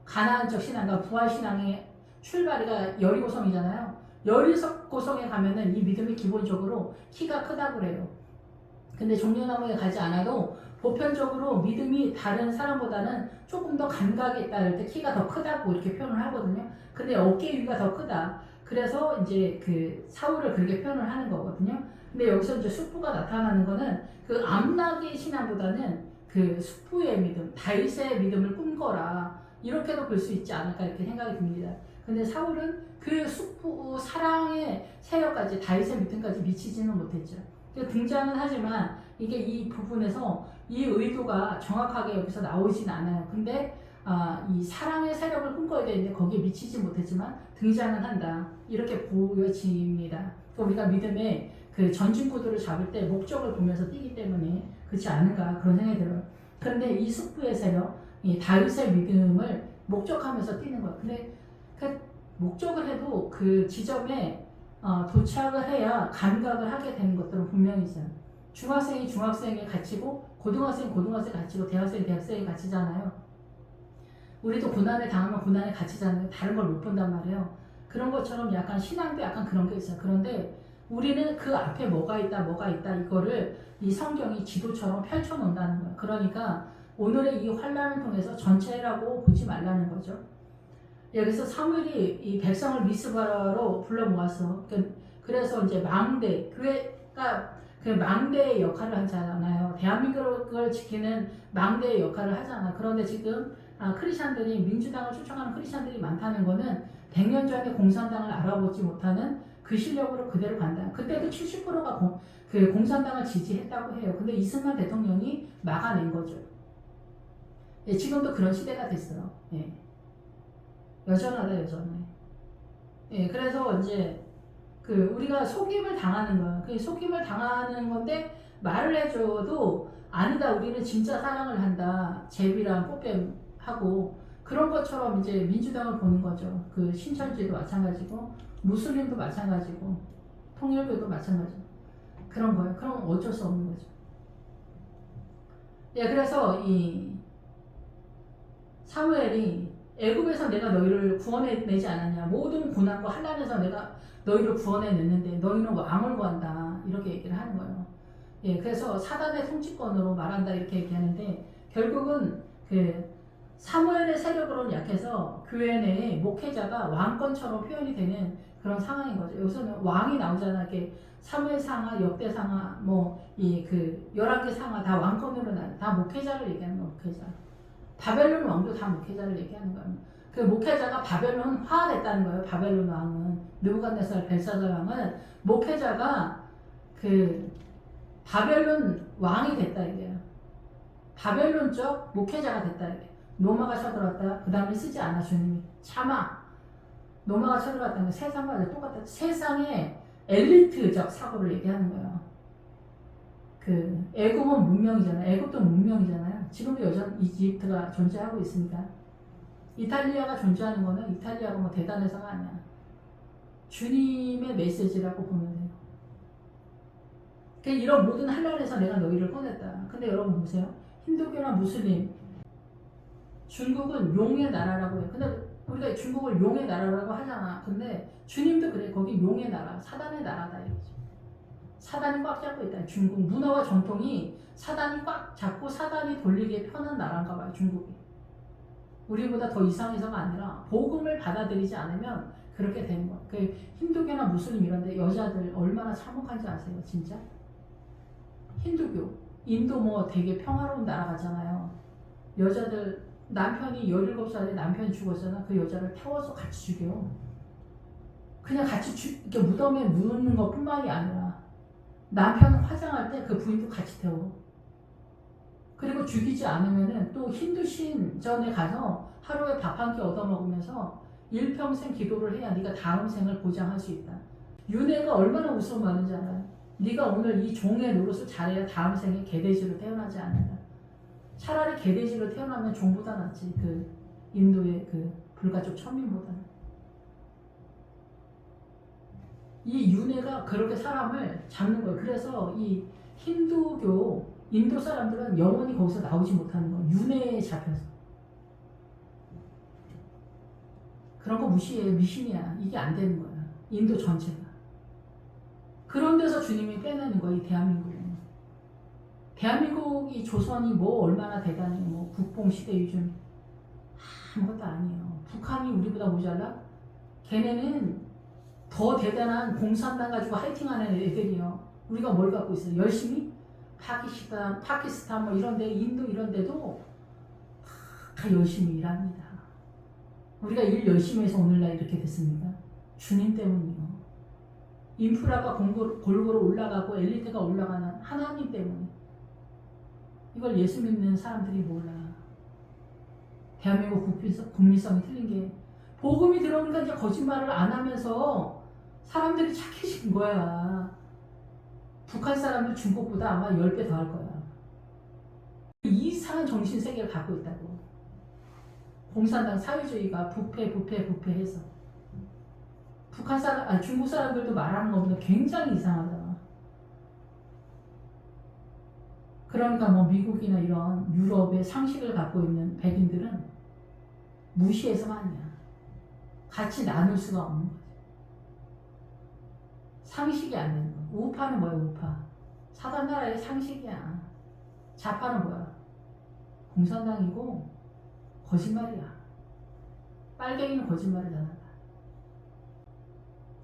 A: 가나안적 신앙과 부활 신앙의 출발이가 여리고성이잖아요. 여리고성에 가면은 이 믿음이 기본적으로 키가 크다고 그래요. 근데 종려나무에 가지 않아도 보편적으로 믿음이 다른 사람보다는 조금 더 감각이 있다 할 때 키가 더 크다고 이렇게 표현을 하거든요. 근데 어깨 위가 더 크다. 그래서 이제 그 사울을 그렇게 표현을 하는 거거든요. 근데 여기서 이제 숙부가 나타나는 거는 그 암나기 신앙보다는 그 숙부의 믿음, 다윗의 믿음을 꿈꿔라. 이렇게도 볼 수 있지 않을까 이렇게 생각이 듭니다. 근데 사울은 그 숙부 사랑의 세력까지 다윗의 믿음까지 미치지는 못했죠. 등장은 하지만 이게 이 부분에서 이 의도가 정확하게 여기서 나오진 않아요. 근데 이 사랑의 세력을 꿈꿔야 되는데 거기에 미치지 못했지만 등장은 한다. 이렇게 보여집니다. 우리가 믿음의 그 전진구도를 잡을 때 목적을 보면서 뛰기 때문에 그렇지 않은가 그런 생각이 들어요. 그런데 이 숙부의 세력, 이 다윗의 믿음을 목적하면서 뛰는 거예요. 근데 그 목적을 해도 그 지점에 도착을 해야 감각을 하게 되는 것들은 분명히 있어요. 중학생이 중학생의 가치고 고등학생이 고등학생의 가치고 대학생이 대학생의 가치잖아요. 우리도 고난을 당하면 고난의 가치잖아요. 다른 걸 못 본단 말이에요. 그런 것처럼 약간 신앙도 약간 그런 게 있어요. 그런데 우리는 그 앞에 뭐가 있다 이거를 이 성경이 지도처럼 펼쳐놓는다는 거예요. 그러니까 오늘의 이 환란을 통해서 전체라고 보지 말라는 거죠. 여기서 사무엘이 이 백성을 미스바로 불러 모았어. 그래서 이제 망대, 교회가 그 망대의 역할을 하잖아요. 대한민국을 지키는 망대의 역할을 하잖아. 그런데 지금 크리스찬들이 민주당을 추천하는 크리스찬들이 많다는 거는 100년 전에 공산당을 알아보지 못하는 그 실력으로 그대로 간다. 그때도 70%가 그 공산당을 지지했다고 해요. 근데 이승만 대통령이 막아낸 거죠. 예, 지금도 그런 시대가 됐어요. 예. 여전하다 여전해. 예, 그래서 이제 그 우리가 속임을 당하는 거야. 그 속임을 당하는 건데 말을 해줘도 아니다. 우리는 진짜 사랑을 한다. 제비랑 꽃뱀하고 그런 것처럼 이제 민주당을 보는 거죠. 그 신천지도 마찬가지고 무슬림도 마찬가지고 통일교도 마찬가지고 그런 거예요. 그럼 어쩔 수 없는 거죠. 예, 그래서 이 사무엘이 애굽에서 내가 너희를 구원해내지 않았냐. 모든 고난과 환난에서 내가 너희를 구원해냈는데 너희는 왕을 구한다. 이렇게 얘기를 하는 거예요. 예, 그래서 사단의 통치권으로 말한다 이렇게 얘기하는데 결국은 그 사무엘의 세력으로는 약해서 교회 내에 목회자가 왕권처럼 표현이 되는 그런 상황인 거죠. 여기서는 왕이 나오잖아. 이렇게 사무엘상하, 역대상하, 뭐 이 그 11개 상하 다 왕권으로 다 목회자를 얘기하는 거 목회자. 바벨론 왕도 다 목회자를 얘기하는 거예요. 그 목회자가 바벨론화됐다는 거예요. 바벨론 왕은 느부갓네살 벨사살 왕은 목회자가 그 바벨론 왕이 됐다 이게요. 바벨론적 목회자가 됐다 이게. 로마가 쳐들어왔다. 그 다음에 쓰지 않아 주님이 참아. 로마가 쳐들어왔다는 게 세상과 똑같다. 세상의 엘리트적 사고를 얘기하는 거예요. 그 애굽은 문명이잖아요. 애굽도 문명이잖아요. 지금도 여전히 이집트가 존재하고 있으니까. 이탈리아가 존재하는 거는 이탈리아가 뭐 대단해서가 아니야. 주님의 메시지라고 보면 돼요. 그러니까 이런 모든 한란에서 내가 너희를 꺼냈다. 근데 여러분 보세요. 힌두교나 무슬림, 중국은 용의 나라라고 해요. 근데 우리가 중국을 용의 나라라고 하잖아. 근데 주님도 그래. 거기 용의 나라, 사단의 나라다 이거지. 사단이 꽉 잡고 있다. 중국 문화와 전통이 사단이 꽉 잡고 사단이 돌리기에 편한 나라인가 봐요. 중국이. 우리보다 더 이상해서가 아니라 복음을 받아들이지 않으면 그렇게 되는 거야. 그 힌두교나 무슬림 이런데 여자들 얼마나 참혹한지 아세요? 진짜? 힌두교, 인도 뭐 되게 평화로운 나라 같잖아요. 여자들 남편이 17살에 남편이 죽었잖아. 그 여자를 태워서 같이 죽여. 그냥 같이 이렇게 무덤에 묻는 것 뿐만이 아니라 남편 화장할 때 그 부인도 같이 태워. 그리고 죽이지 않으면은 또 힌두 신전에 가서 하루에 밥 한 끼 얻어먹으면서 일평생 기도를 해야 네가 다음 생을 보장할 수 있다. 윤회가 얼마나 웃음 많은지 알아요? 네가 오늘 이 종의 노릇을 잘해야 다음 생에 개돼지로 태어나지 않는다. 차라리 개돼지로 태어나면 종보다 낫지. 그 인도의 그 불가족 천민보다는. 이 윤회가 그렇게 사람을 잡는 거예요. 그래서 이 힌두교, 인도 사람들은 영원히 거기서 나오지 못하는 거예요. 윤회에 잡혀서. 그런 거 무시해. 미신이야. 이게 안 되는 거야. 인도 전체가. 그런 데서 주님이 빼내는 거예요. 이 대한민국은. 대한민국이 조선이 뭐 얼마나 대단해. 뭐 국뽕시대 요즘 아무것도 아니에요. 북한이 우리보다 모자라? 걔네는 더 대단한 공산당 가지고 화이팅하는 애들이요. 우리가 뭘 갖고 있어요? 열심히 파키스탄 뭐 이런데 인도 이런데도 다 열심히 일합니다. 우리가 일 열심히 해서 오늘날 이렇게 됐습니까? 주님 때문이요. 인프라가 골고루 올라가고 엘리트가 올라가는 하나님 때문에. 이걸 예수 믿는 사람들이 몰라. 대한민국 국민성이 틀린 게 복음이 들어오니까 이제 거짓말을 안 하면서 사람들이 착해진 거야. 북한 사람들 중국보다 아마 10배 더 할 거야. 이상한 정신세계를 갖고 있다고. 공산당 사회주의가 부패해서. 중국 사람들도 말하는 것보다 굉장히 이상하다. 그러니까 뭐 미국이나 이런 유럽의 상식을 갖고 있는 백인들은 무시해서가 아니야. 같이 나눌 수가 없는 거지. 상식이 안 되는 거야. 우파는 뭐야, 우파? 사단 나라의 상식이야. 좌파는 뭐야? 공산당이고 거짓말이야. 빨갱이는 거짓말을 잘한다.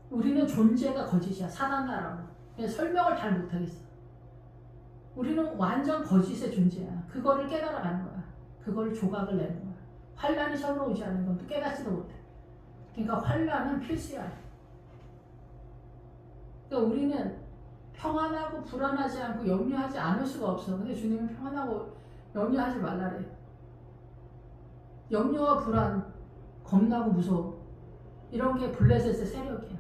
A: 우리는 존재가 거짓이야. 사단 나라로. 설명을 잘 못하겠어. 우리는 완전 거짓의 존재야. 그거를 깨달아가는 거야. 그거를 조각을 내는 거야. 환란이 서로 오지 않는 건 또 깨닫지도 못해. 그러니까 환란은 필수야. 그러니까 우리는 평안하고 불안하지 않고 염려하지 않을 수가 없어. 근데 주님은 평안하고 염려하지 말라래. 염려와 불안, 겁나고 무서워. 이런 게 블레셋의 세력이야.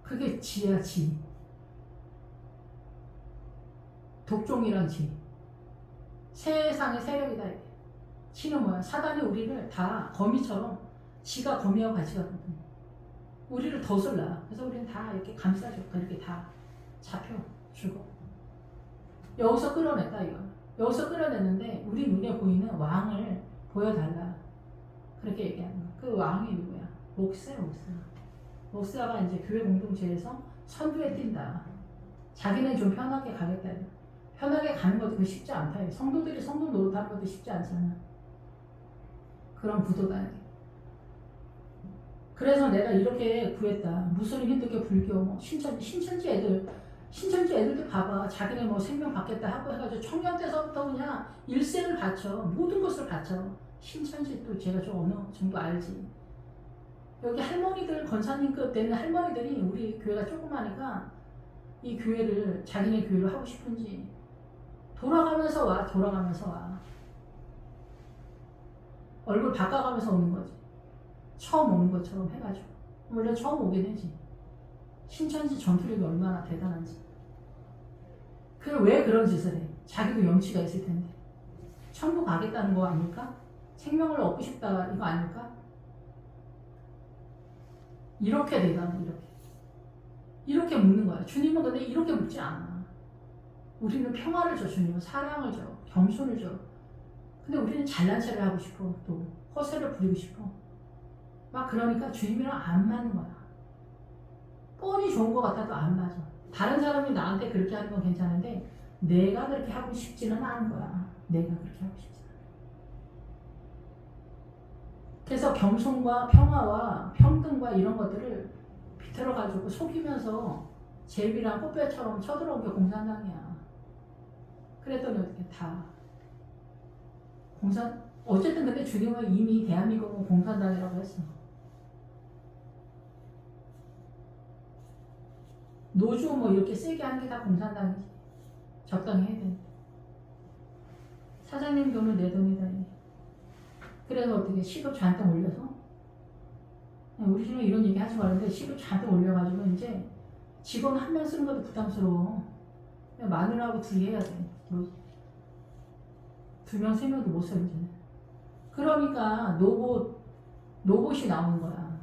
A: 그게 지야, 지. 독종이란 지. 세상의 세력이다. 지는 뭐야? 사단이 우리를 다 거미처럼 지가 거미하고 같이 가거든. 우리를 더 쏠라. 그래서 우리는 다 이렇게 감싸줘. 이렇게 다 잡혀 죽어. 여기서 끌어냈다 이거. 여기서 끌어냈는데 우리 눈에 보이는 왕을 보여달라. 그렇게 얘기하는 거야. 그 왕이 누구야? 목사. 목사가 이제 교회 공동체에서 선두에 뛴다. 자기는 좀 편하게 가겠다. 편하게 가는 것도 쉽지 않다. 성도들이 성도 노릇하는 것도 쉽지 않잖아. 그런 구도다. 그래서 내가 이렇게 구했다. 무슬림, 힌두교, 불교, 뭐 신천지 애들도 봐봐. 자기네 뭐 생명 받겠다 하고 해가지고 청년 때서부터 그냥 일생을 바쳐. 모든 것을 바쳐. 신천지 또 제가 좀 어느 정도 알지. 여기 할머니들, 권사님급 되는 할머니들이 우리 교회가 조그마니까 이 교회를, 자기네 교회를 하고 싶은지 돌아가면서 와, 돌아가면서 와. 얼굴 바꿔가면서 오는 거지. 처음 오는 것처럼 해가지고. 물론 처음 오게 되지. 신천지 전투력이 얼마나 대단한지. 왜 그런 짓을 해? 자기도 염치가 있을 텐데. 천국 가겠다는 거 아닐까? 생명을 얻고 싶다 이거 아닐까? 이렇게 대단해. 이렇게 묻는 거야. 주님은 근데 이렇게 묻지 않아. 우리는 평화를 줘. 주님은 사랑을 줘. 겸손을 줘. 근데 우리는 잘난 체를 하고 싶어. 또 허세를 부리고 싶어. 막 그러니까 주님이랑 안 맞는 거야. 뻔히 좋은 것 같아도 안 맞아. 다른 사람이 나한테 그렇게 하는 건 괜찮은데 내가 그렇게 하고 싶지는 않은 거야. 내가 그렇게 하고 싶지 않아. 그래서 겸손과 평화와 평등과 이런 것들을 비틀어가지고 속이면서 제비랑 꽃배처럼 쳐들어온 게 공산당이야. 그랬더니 어떻게 다 어쨌든 근데 주님은 이미 대한민국은 공산당이라고 했어. 노조 뭐 이렇게 세게 하는 게 다 공산당이지. 적당히 해야 돼. 사장님 돈은 내 돈이다. 그래서 어떻게 시급 잔뜩 올려서 우리 집은 이런 얘기 하지 말는데 시급 잔뜩 올려가지고 이제 직원 한 명 쓰는 것도 부담스러워. 마누라하고 둘이 해야 돼. 두 명, 세 명도 못 써 이제. 그러니까 로봇이 나오는 거야.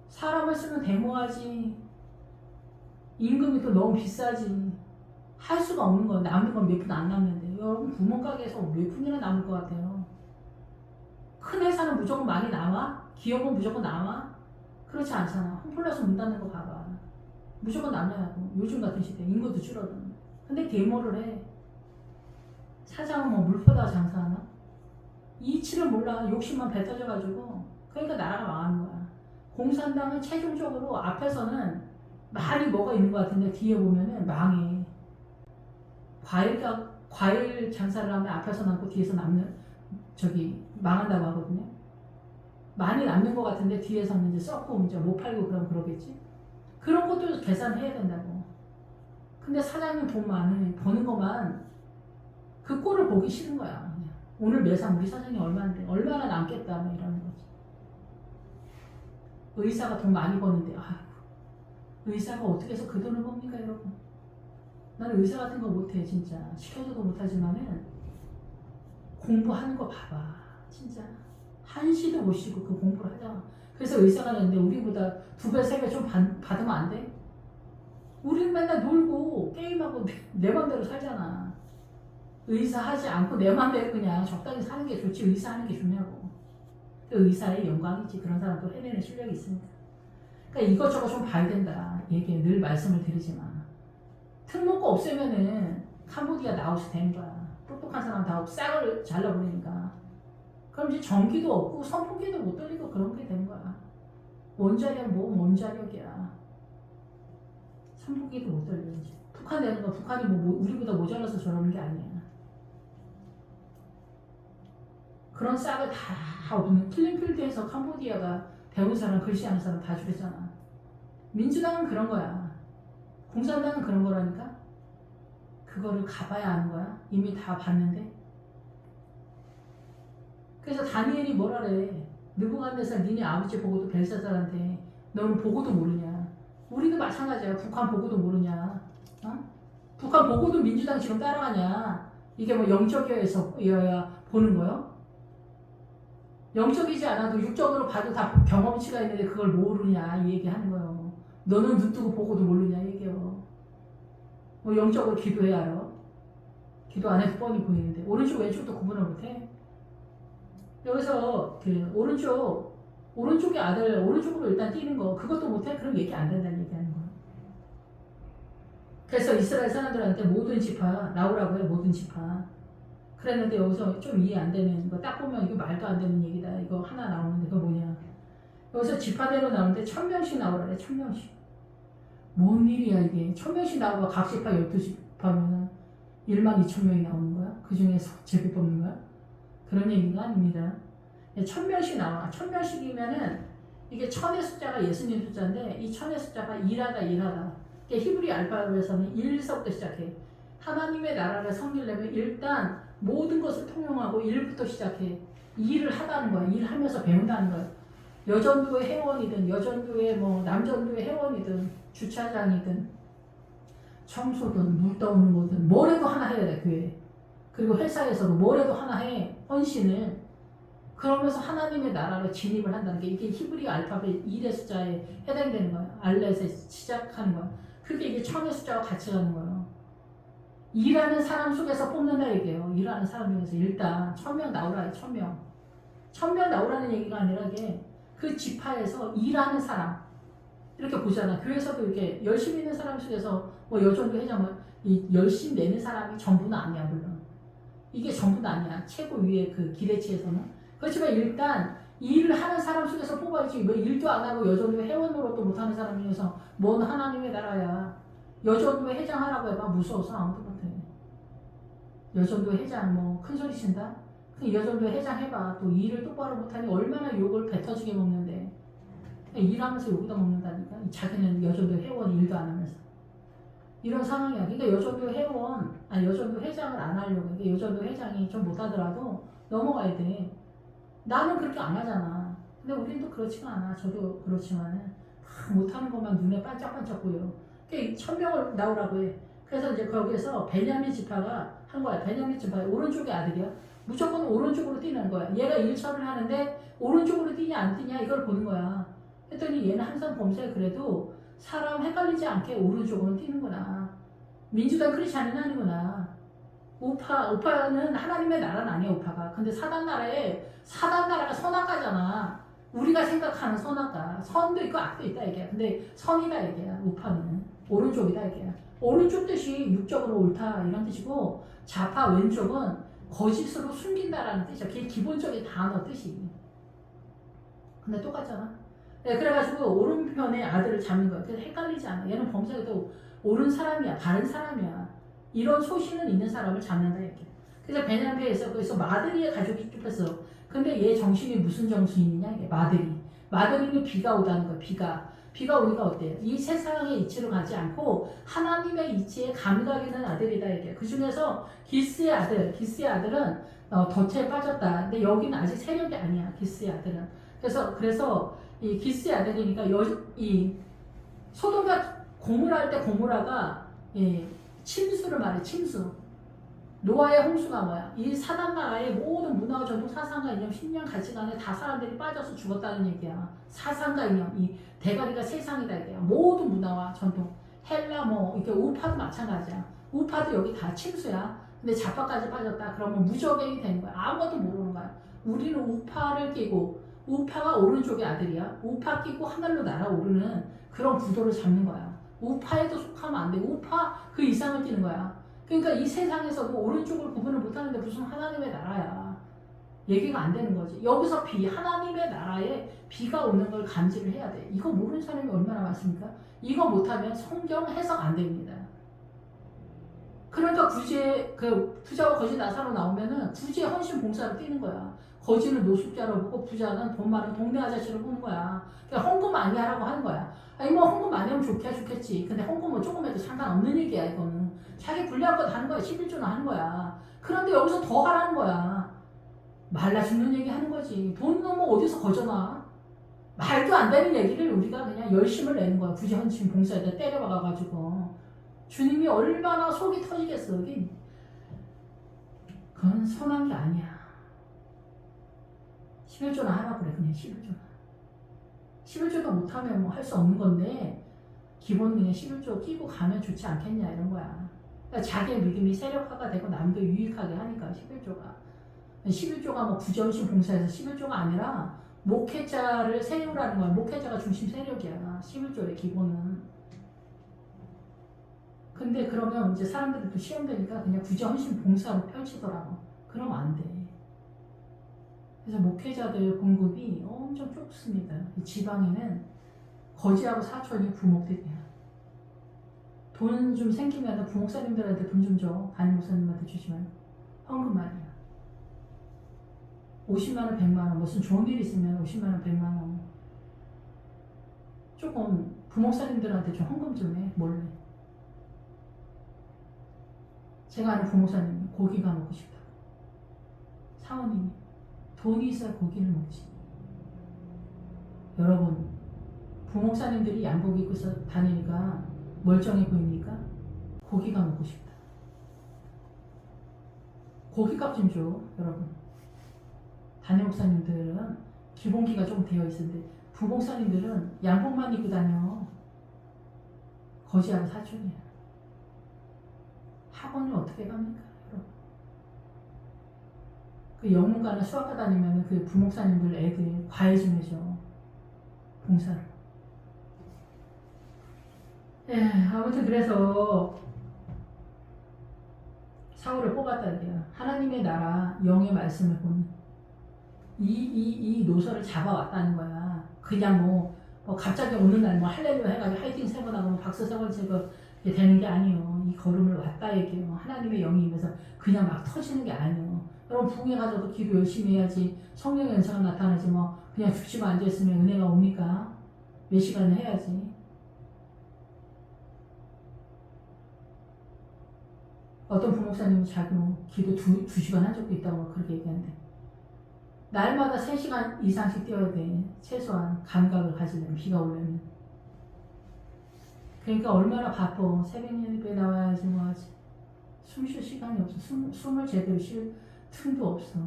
A: 사람을 쓰면 데모하지. 임금이 또 너무 비싸지. 할 수가 없는 거야. 남는 건 몇 푼 안 남는데. 여러분 구멍가게에서 몇 푼이나 남을 것 같아요. 큰 회사는 무조건 많이 나와? 기업은 무조건 나와? 그렇지 않잖아. 홈플러스 문 닫는 거 봐봐. 무조건 남냐고. 요즘 같은 시대 인구도 줄어드는. 근데 데모를 해. 사장은 뭐 물포다 장사하나? 이치를 몰라. 욕심만 뱉어져가지고. 그러니까 나라가 망하는 거야. 공산당은 최종적으로 앞에서는 많이 뭐가 있는 것 같은데 뒤에 보면은 망해. 과일 장사를 하면 앞에서 남고 뒤에서 망한다고 하거든요. 많이 남는 것 같은데 뒤에서는 이제 썩고 이제 못 팔고 그러겠지. 그런 것도 계산해야 된다고. 근데 사장님 돈 많이 버는 것만 그 꼴을 보기 싫은 거야. 그냥. 오늘 매상 우리 사장님 얼마인데 얼마나 남겠다 뭐 이러는 거지. 의사가 돈 많이 버는데 의사가 어떻게 해서 그 돈을 법니까 여러분. 나는 의사 같은 거 못해 진짜. 시켜줘도 못하지만은 공부하는 거 봐봐. 진짜 한시도 못 쉬고 그 공부를 하잖아. 그래서 의사가 되는데 우리보다 2배, 3배 좀 받으면 안 돼? 우리는 맨날 놀고 게임하고 내 맘대로 살잖아. 의사 하지 않고 내 맘대로 그냥 적당히 사는 게 좋지 의사 하는 게 좋냐고. 의사의 영광이지. 그런 사람도 해내는 실력이 있으니까. 그러니까 이것저것 좀 봐야 된다. 얘기해. 늘 말씀을 드리지만 특목고 없애면은 캄보디아 나오시 되는 거야. 똑똑한 사람 다 싹을 잘라버리니까. 그럼 이제 전기도 없고 선풍기도 못 돌리고 그런 게 되는 거야. 원자력 뭐 원자력이야. 선풍기도 못 돌리지. 북한 되는 거 북한이 뭐 우리보다 모자라서 저러는 게 아니야. 그런 싹을 다 없는 킬링필드에서 캄보디아가 배운 사람 글씨하는 사람 다 죽였잖아. 민주당은 그런 거야. 공산당은 그런 거라니까. 그거를 가봐야 아는 거야. 이미 다 봤는데. 그래서 다니엘이 뭐라래. 느부갓네살 니네 아버지 보고도 벨사살한테 너는 보고도 모르냐. 우리도 마찬가지야. 북한 보고도 모르냐. 어? 북한 보고도 민주당 지금 따라가냐. 이게 뭐 영적이어야 보는 거요? 영적이지 않아도 육적으로 봐도 다 경험치가 있는데 그걸 모르냐 이 얘기하는 거예요. 너는 눈 뜨고 보고도 모르냐 얘기요. 뭐 영적으로 기도해야 알아. 기도 안 해도 뻔히 보이는데 오른쪽 왼쪽도 구분을 못해. 여기서 그 오른쪽의 아들 오른쪽으로 일단 뛰는 거 그것도 못해? 그럼 얘기 안 된다는 얘기하는 거야. 그래서 이스라엘 사람들한테 모든 지파 나오라고 해. 모든 지파. 그랬는데 여기서 좀 이해 안 되는 거 딱 보면 이거 말도 안 되는 얘기다. 이거 하나 나오는데 그거 뭐냐. 여기서 지파대로 나오는데 1000명씩 나오라 그래. 1000명씩. 뭔 일이야 이게. 1000명씩 나오고 각 지파 12지파면 12,000명이 나오는 거야? 그 중에서 제비 뽑는 거야? 그런 얘기가 아닙니다. 1000명씩 나와. 1000명씩이면은 이게 1000의 숫자가 예수님 숫자인데 이 1000의 숫자가 일하다. 이게 히브리 알파벳에서는 1서부터 시작해. 하나님의 나라를 섬기려면 일단 모든 것을 통용하고 1부터 시작해. 일을 하다는 거야. 일하면서 배운다는 거야. 여전도의 회원이든 여전도의 남전도의 회원이든 주차장이든 청소든 물 떠오는 거든 뭐래도 하나 해야 돼. 교회. 그리고 회사에서도 뭐래도 하나 해. 헌신을. 그러면서 하나님의 나라로 진입을 한다는 게 이게 히브리 알파벳 1의 숫자에 해당되는 거예요. 알렛에 시작하는 거예요. 그게 이게 1000의 숫자와 같이 가는 거예요. 일하는 사람 속에서 뽑는다 얘기예요. 일하는 사람 중에서 일단 1000명 나오라. 1000명. 1000명 나오라는 얘기가 아니라 이게 그 지파에서 일하는 사람 이렇게 보잖아. 교회에서도 이렇게 열심히 있는 사람 속에서 여전도 회장은 이 열심히 내는 사람이 전부는 아니야. 물론 이게 전부는 아니야. 최고 위의 그 기대치에서는. 그렇지만 일단 일을 하는 사람 속에서 뽑아야지. 일도 안 하고 여전도 회원으로도 못하는 사람 중에서 뭔 하나님의 나라야. 여전도 회장하라고 해봐. 무서워서 아무도 못해. 여전도 회장 큰 소리 친다? 그 여전도 회장 해봐. 또 일을 똑바로 못하니 얼마나 욕을 뱉어지게 먹는데. 일하면서 욕이다 먹는다니까. 자기는 여전도 회원 일도 안 하면서. 이런 상황이야. 그러니까 여전도 회원, 여전도 회장을 안 하려고. 그러니까 여전도 회장이 좀 못하더라도 넘어가야 돼. 나는 그렇게 안 하잖아. 근데 우린 또 그렇지가 않아. 저도 그렇지만은 못하는 것만 눈에 반짝반짝 보여. 그러니까 1000명을 나오라고 해. 그래서 이제 거기에서 베냐민 지파가 한 거야. 베냐민 지파의 오른쪽의 아들이야. 무조건 오른쪽으로 뛰는 거야. 얘가 일처를 하는데 오른쪽으로 뛰냐 안 뛰냐 이걸 보는 거야. 했더니 얘는 항상 범죄 그래도 사람 헷갈리지 않게 오른쪽으로 뛰는구나. 민주당 크리스찬은 아니구나. 우파는 하나님의 나라는 아니야. 우파가. 근데 사단 나라가 선악가잖아. 우리가 생각하는 선악가. 선도 있고 악도 있다 이게야. 근데 선이다 이게야. 우파는 오른쪽이다 이게야. 오른쪽 뜻이 육적으로 옳다 이런 뜻이고 좌파 왼쪽은 거짓으로 숨긴다라는 뜻이야. 그게 기본적인 단어 뜻이. 근데 똑같잖아. 네, 그래가지고 오른편의 아들을 잡는 거야. 그래서 헷갈리지 않아. 얘는 범죄도 옳은 사람이야. 바른 사람이야. 이런 소신은 있는 사람을 잡는다 이렇게. 그래서 베냐민에서 거기서 마드리의 가족이 쫓겼어. 근데 얘 정신이 무슨 정신이냐 이게 마드리는 비가 오다는 거야. 비가 오니까 어때요? 이 세상의 이치로 가지 않고 하나님의 이치에 감각있는 아들이다 이게. 그 중에서 기스의 아들은 덫에 빠졌다. 근데 여기는 아직 세력이 아니야. 기스의 아들은. 그래서 이 기스의 아들이니까 이 소돔과 고모라 할 때 고모라가 침수를 말해. 침수. 노아의 홍수가 뭐야? 이 사단 나라의 모든 문화와 전통, 사상과 이념, 신념, 가치관에 다 사람들이 빠져서 죽었다는 얘기야. 사상과 이념, 이 대가리가 세상이다 이게야. 모든 문화와 전통, 헬라 이렇게 우파도 마찬가지야. 우파도 여기 다 침수야. 근데 자파까지 빠졌다. 그러면 무적행이 되는 거야. 아무것도 모르는 거야. 우리는 우파를 끼고 우파가 오른쪽의 아들이야. 우파 끼고 하늘로 날아오르는 그런 구도를 잡는 거야. 우파에도 속하면 안 돼. 우파 그 이상을 뛰는 거야. 그러니까 이 세상에서도 오른쪽을 구분을 못하는데 무슨 하나님의 나라야. 얘기가 안 되는 거지. 여기서 하나님의 나라에 비가 오는 걸 감지를 해야 돼. 이거 모르는 사람이 얼마나 많습니까? 이거 못하면 성경 해석 안 됩니다. 그러니까 굳이 부자와 거지 나사로 나오면은 굳이 헌신 봉사로 뛰는 거야. 거지는 노숙자로 보고 부자는 돈 많은 동네 아저씨로 보는 거야. 그러니까 헌금 많이 하라고 하는 거야. 헌금 많이 하면 좋겠지. 근데 헌금은 조금 해도 상관없는 얘기야 이거는. 자기 불리한 거 하는 거야. 11조나 하는 거야. 그런데 여기서 더 하라는 거야. 말라 죽는 얘기 하는 거지. 돈 너무 어디서 거저나. 말도 안 되는 얘기를 우리가 그냥 열심을 내는 거야. 굳이 헌신 봉사에다 때려박아가지고. 주님이 얼마나 속이 터지겠어. 그건 선한 게 아니야. 11조나 하라고 그래. 그냥 11조나. 11조도 못하면 할 수 없는 건데 기본 그냥 11조 끼고 가면 좋지 않겠냐 이런 거야. 그러니까 자기의 믿음이 세력화가 되고 남도 유익하게 하니까 11조가 부전신 봉사에서 11조가 아니라 목회자를 세우라는 거야. 목회자가 중심 세력이야. 11조의 기본은. 근데 그러면 이제 사람들이 또 시험 되니까 그냥 부전신 봉사로 펼치더라고. 그러면 안 돼. 그래서 목회자들 공급이 엄청 좁습니다. 이 지방에는 거지하고 사촌이 부목들이야. 돈 좀 생기면 부목사님들한테 돈 좀 줘. 담임 목사님한테 주지 말고. 헌금 말이야. 50만원, 100만원, 무슨 좋은 일 있으면 50만원, 100만원. 조금 부목사님들한테 좀 헌금 좀 해, 몰래. 제가 아는 부목사님이 고기가 먹고 싶다고. 사모님이 돈이 있어야 고기를 먹지. 여러분, 부목사님들이 양복 입고서 다니니까 멀쩡해 보입니까? 고기가 먹고 싶다. 고기값 좀 줘, 여러분. 담임 목사님들은 기본기가 좀 되어 있는데 부목사님들은 양복만 입고 다녀. 거지하고 사촌이야. 학원을 어떻게 갑니까, 여러분? 그 영문과나 수학과 다니면 그 부목사님들 애들 과외 좀 해줘. 봉사를. 아무튼 그래서 사울을 뽑았다 이게요. 하나님의 나라 영의 말씀을 보는 이 노선을 잡아왔다는 거야. 그냥 뭐 갑자기 어느 날 뭐 할렐루야 해가지고 화이팅 세 번 하고 뭐 박수 세 번 치고 되는 게 아니에요. 이 걸음을 왔다 얘기해요. 하나님의 영이 임해서 그냥 막 터지는 게 아니에요. 여러분 부흥회 가서도 기도 열심히 해야지. 성령의 은사가 나타나지 뭐 그냥 죽치고 앉아있으면 은혜가 옵니까? 몇 시간을 해야지. 어떤 부목사님이 자기 기도 2시간 한 적도 있다고 그렇게 얘기하는데 날마다 3시간 이상씩 뛰어야 돼. 최소한 감각을 가지려면 비가 오려면. 그러니까 얼마나 바빠. 새벽 예배 나와야지 뭐하지. 숨 쉴 시간이 없어. 숨을 제대로 쉴 틈도 없어.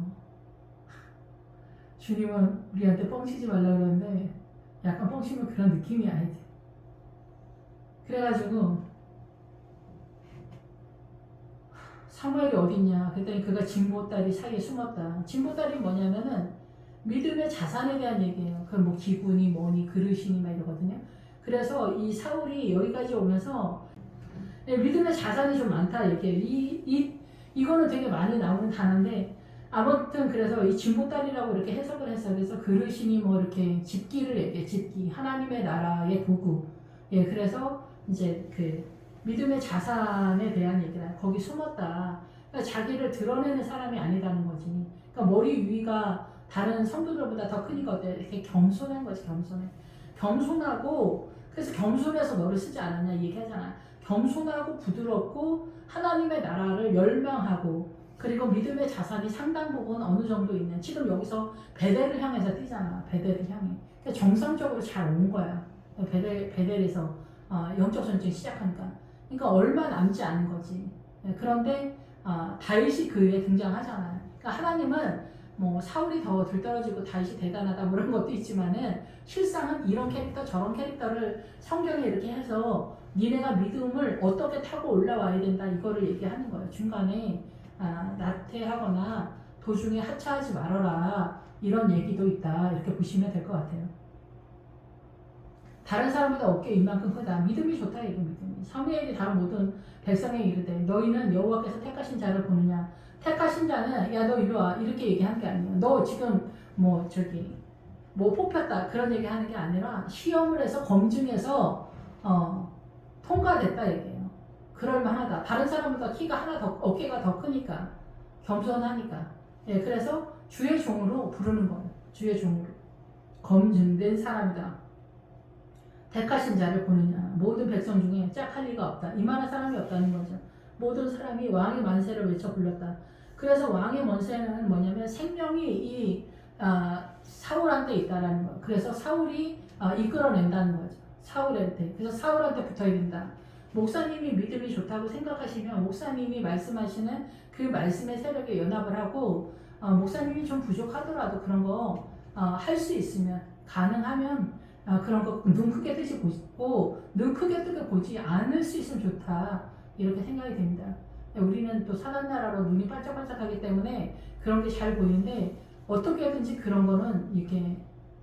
A: 주님은 우리한테 뻥치지 말라 그러는데 약간 뻥치면 그런 느낌이 아니지. 그래가지고 사무엘이 어딨냐 그랬더니 그가 진보다리 사이에 숨었다. 진보다리 뭐냐면은 믿음의 자산에 대한 얘기예요. 그 뭐 기구니 뭐니 그릇이니 막 이러거든요. 그래서 이 사울이 여기까지 오면서 믿음의 자산이 좀 많다 얘기해요. 이거는 되게 많이 나오는 단어인데 아무튼 그래서 이 진보다리라고 이렇게 해석을 했어요. 그래서 그릇이니 뭐 이렇게 집기를 얘기해. 집기 하나님의 나라의 도구. 예, 그래서 이제 그 믿음의 자산에 대한 얘기다. 거기 숨었다. 그러니까 자기를 드러내는 사람이 아니라는 거지. 그러니까 머리 위가 다른 성도들보다 더 크니까 어때? 이렇게 겸손한 거지, 겸손해. 겸손하고, 그래서 겸손해서 너를 쓰지 않았냐 이 얘기하잖아. 겸손하고 부드럽고 하나님의 나라를 열망하고 그리고 믿음의 자산이 상당 부분 어느 정도 있는. 지금 여기서 베델을 향해서 뛰잖아. 베델을 향해. 그러니까 정상적으로 잘 온 거야. 베델에서 영적 전쟁 시작하니까. 그러니까 얼마 남지 않은 거지. 그런데 다윗이 그 위에 등장하잖아요. 그러니까 하나님은 뭐 사울이 더 들떨어지고 다윗이 대단하다 뭐 그런 것도 있지만은 실상은 이런 캐릭터 저런 캐릭터를 성경에 이렇게 해서 니네가 믿음을 어떻게 타고 올라와야 된다 이거를 얘기하는 거예요. 중간에 나태하거나 도중에 하차하지 말아라 이런 얘기도 있다 이렇게 보시면 될 것 같아요. 다른 사람보다 어깨 이만큼 크다. 믿음이 좋다 이게 믿음이. 사무엘이 다른 모든 백성에 이르되 너희는 여호와께서 택하신 자를 보느냐. 택하신 자는 야 너 이리 와 이렇게 얘기하는 게 아니에요. 너 지금 뭐 뽑혔다 그런 얘기하는 게 아니라 시험을 해서 검증해서 통과됐다 얘기해요. 그럴만하다. 다른 사람보다 키가 어깨가 더 크니까 겸손하니까. 예, 그래서 주의 종으로 부르는 거예요. 주의 종으로 검증된 사람이다. 택하신 자를 보느냐. 모든 백성 중에 짝할 리가 없다. 이만한 사람이 없다는 거죠. 모든 사람이 왕의 만세를 외쳐 불렀다. 그래서 왕의 만세는 뭐냐면 생명이 이 사울한테 있다라는 거예요. 그래서 사울이 이끌어낸다는 거죠. 사울한테. 그래서 사울한테 붙어야 된다. 목사님이 믿음이 좋다고 생각하시면 목사님이 말씀하시는 그 말씀의 세력에 연합을 하고 목사님이 좀 부족하더라도 그런 거 할 수 있으면 가능하면 그런 거 눈 크게 뜨지 보고 눈 크게 뜨게 보지 않을 수 있으면 좋다 이렇게 생각이 됩니다. 우리는 또 사단 나라로 눈이 반짝반짝하기 때문에 그런 게 잘 보이는데 어떻게든지 그런 거는 이렇게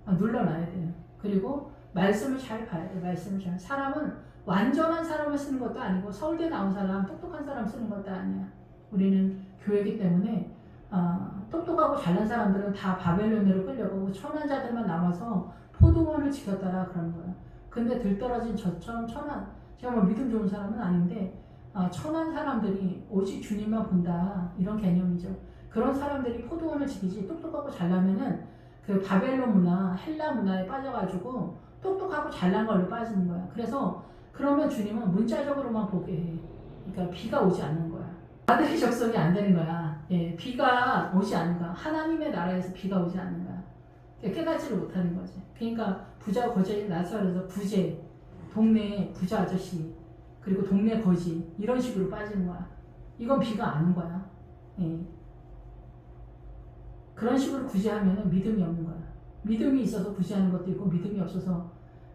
A: 눌러놔야 돼요. 그리고 말씀을 잘 봐야 돼요. 말씀을 잘. 사람은 완전한 사람을 쓰는 것도 아니고 서울대 나온 사람, 똑똑한 사람 쓰는 것도 아니야. 우리는 교회이기 때문에 똑똑한 똑똑하고 잘난 사람들은 다 바벨론으로 끌려가고 천한 자들만 남아서 포도원을 지켰다라 그런 거야. 근데 들떨어진 저처럼 천한, 제가 뭐 믿음 좋은 사람은 아닌데 천한 사람들이 오직 주님만 본다 이런 개념이죠. 그런 사람들이 포도원을 지키지 똑똑하고 잘나면은 그 바벨론 문화, 헬라 문화에 빠져가지고 똑똑하고 잘난 걸로 빠지는 거야. 그래서 그러면 주님은 문자적으로만 보게 해. 그러니까 비가 오지 않는 거야. 아들이 적성이 안 되는 거야. 예, 비가 오지 않는 거야. 하나님의 나라에서 비가 오지 않는 거야. 깨닫지를 못하는 거지. 그러니까 부자 거지 나서에서 부재, 동네 부자 아저씨, 그리고 동네 거지 이런 식으로 빠지는 거야. 이건 비가 안 온 거야. 예. 그런 식으로 구제하면 믿음이 없는 거야. 믿음이 있어서 구제하는 것도 있고 믿음이 없어서,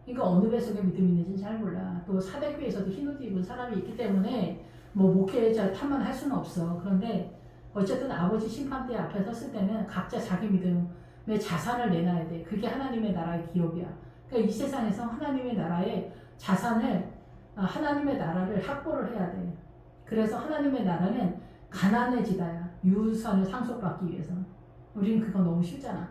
A: 그러니까 어느 배속에 믿음이 있는지는 잘 몰라. 또 사대교회에서도 흰 옷 입은 사람이 있기 때문에 뭐 목회자 탓만 할 수는 없어. 그런데 어쨌든 아버지 심판대 앞에 섰을 때는 각자 자기 믿음의 자산을 내놔야 돼. 그게 하나님의 나라의 기업이야. 그러니까 이 세상에서 하나님의 나라의 자산을, 하나님의 나라를 확보를 해야 돼. 그래서 하나님의 나라는 가난의 지다야. 유산을 상속받기 위해서. 우리는 그거 너무 싫잖아.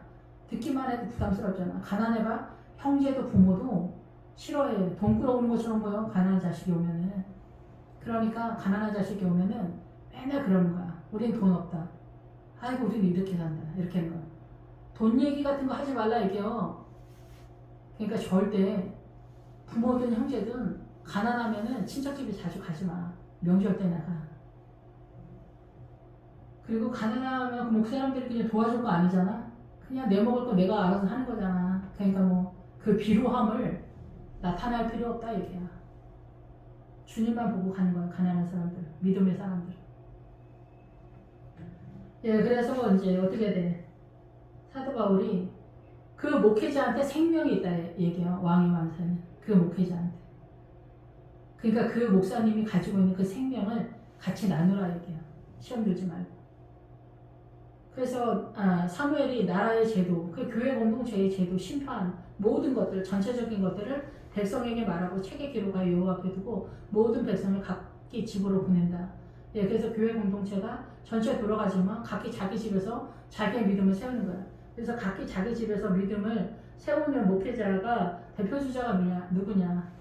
A: 듣기만 해도 부담스럽잖아. 가난해봐. 형제도 부모도 싫어해. 돈 끌어오는 것처럼 보여. 가난한 자식이 오면은. 그러니까 가난한 자식이 오면은 맨날 그러는 거야. 우린 돈 없다. 아이고 우리는 이렇게 산다. 이렇게 하는 거야. 돈 얘기 같은 거 하지 말라 이게요. 그러니까 절대 부모든 형제든 가난하면은 친척집에 자주 가지 마. 명절 때 나가. 그리고 가난하면 그 목사님들이 그냥 도와줄 거 아니잖아. 그냥 내 먹을 거 내가 알아서 하는 거잖아. 그러니까 뭐 그 비루함을 나타날 필요 없다 얘기야. 주님만 보고 가는 거야. 가난한 사람들, 믿음의 사람들. 예, 그래서 이제 어떻게 돼? 사도 바울이 그 목회자한테 생명이 있다 얘기야. 왕의 왕사는 그 목회자한테. 그러니까 그 목사님이 가지고 있는 그 생명을 같이 나누라 얘기야. 시험 들지 말고. 그래서 사무엘이 나라의 제도, 그 교회 공동체의 제도, 심판, 모든 것들, 전체적인 것들을 백성에게 말하고 책에 기록하여 여호와 앞에 두고 모든 백성을 각기 집으로 보낸다. 예, 그래서 교회 공동체가 전체 돌아가지만 각기 자기 집에서 자기의 믿음을 세우는 거야. 그래서 각기 자기 집에서 믿음을 세우는 목회자가 대표주자가 누구냐?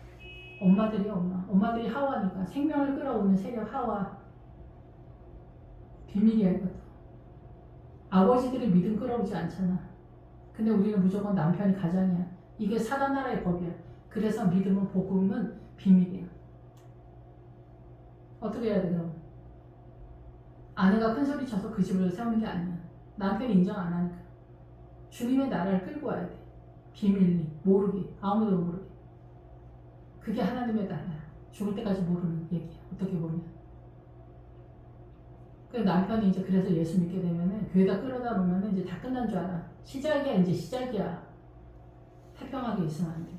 A: 엄마들이 엄마들이 하와니까 생명을 끌어오는 세력 하와. 비밀이야 이것도. 아버지들이 믿음 끌어오지 않잖아. 근데 우리는 무조건 남편이 가장이야. 이게 사단 나라의 법이야. 그래서 믿음은 복음은 비밀이야. 어떻게 해야 돼 그럼? 아내가 큰 소리 쳐서 그 집을 세우는 게 아니야. 남편이 인정 안 하니까. 주님의 나라를 끌고 와야 돼. 비밀리, 모르게, 아무도 모르게. 그게 하나님의 나라야. 죽을 때까지 모르는 얘기야. 어떻게 보면. 그 남편이 이제 그래서 예수 믿게 되면은 교회가 끌어다 보면은 이제 다 끝난 줄 알아. 시작이야, 이제 시작이야. 태평하게 있으면 안 돼.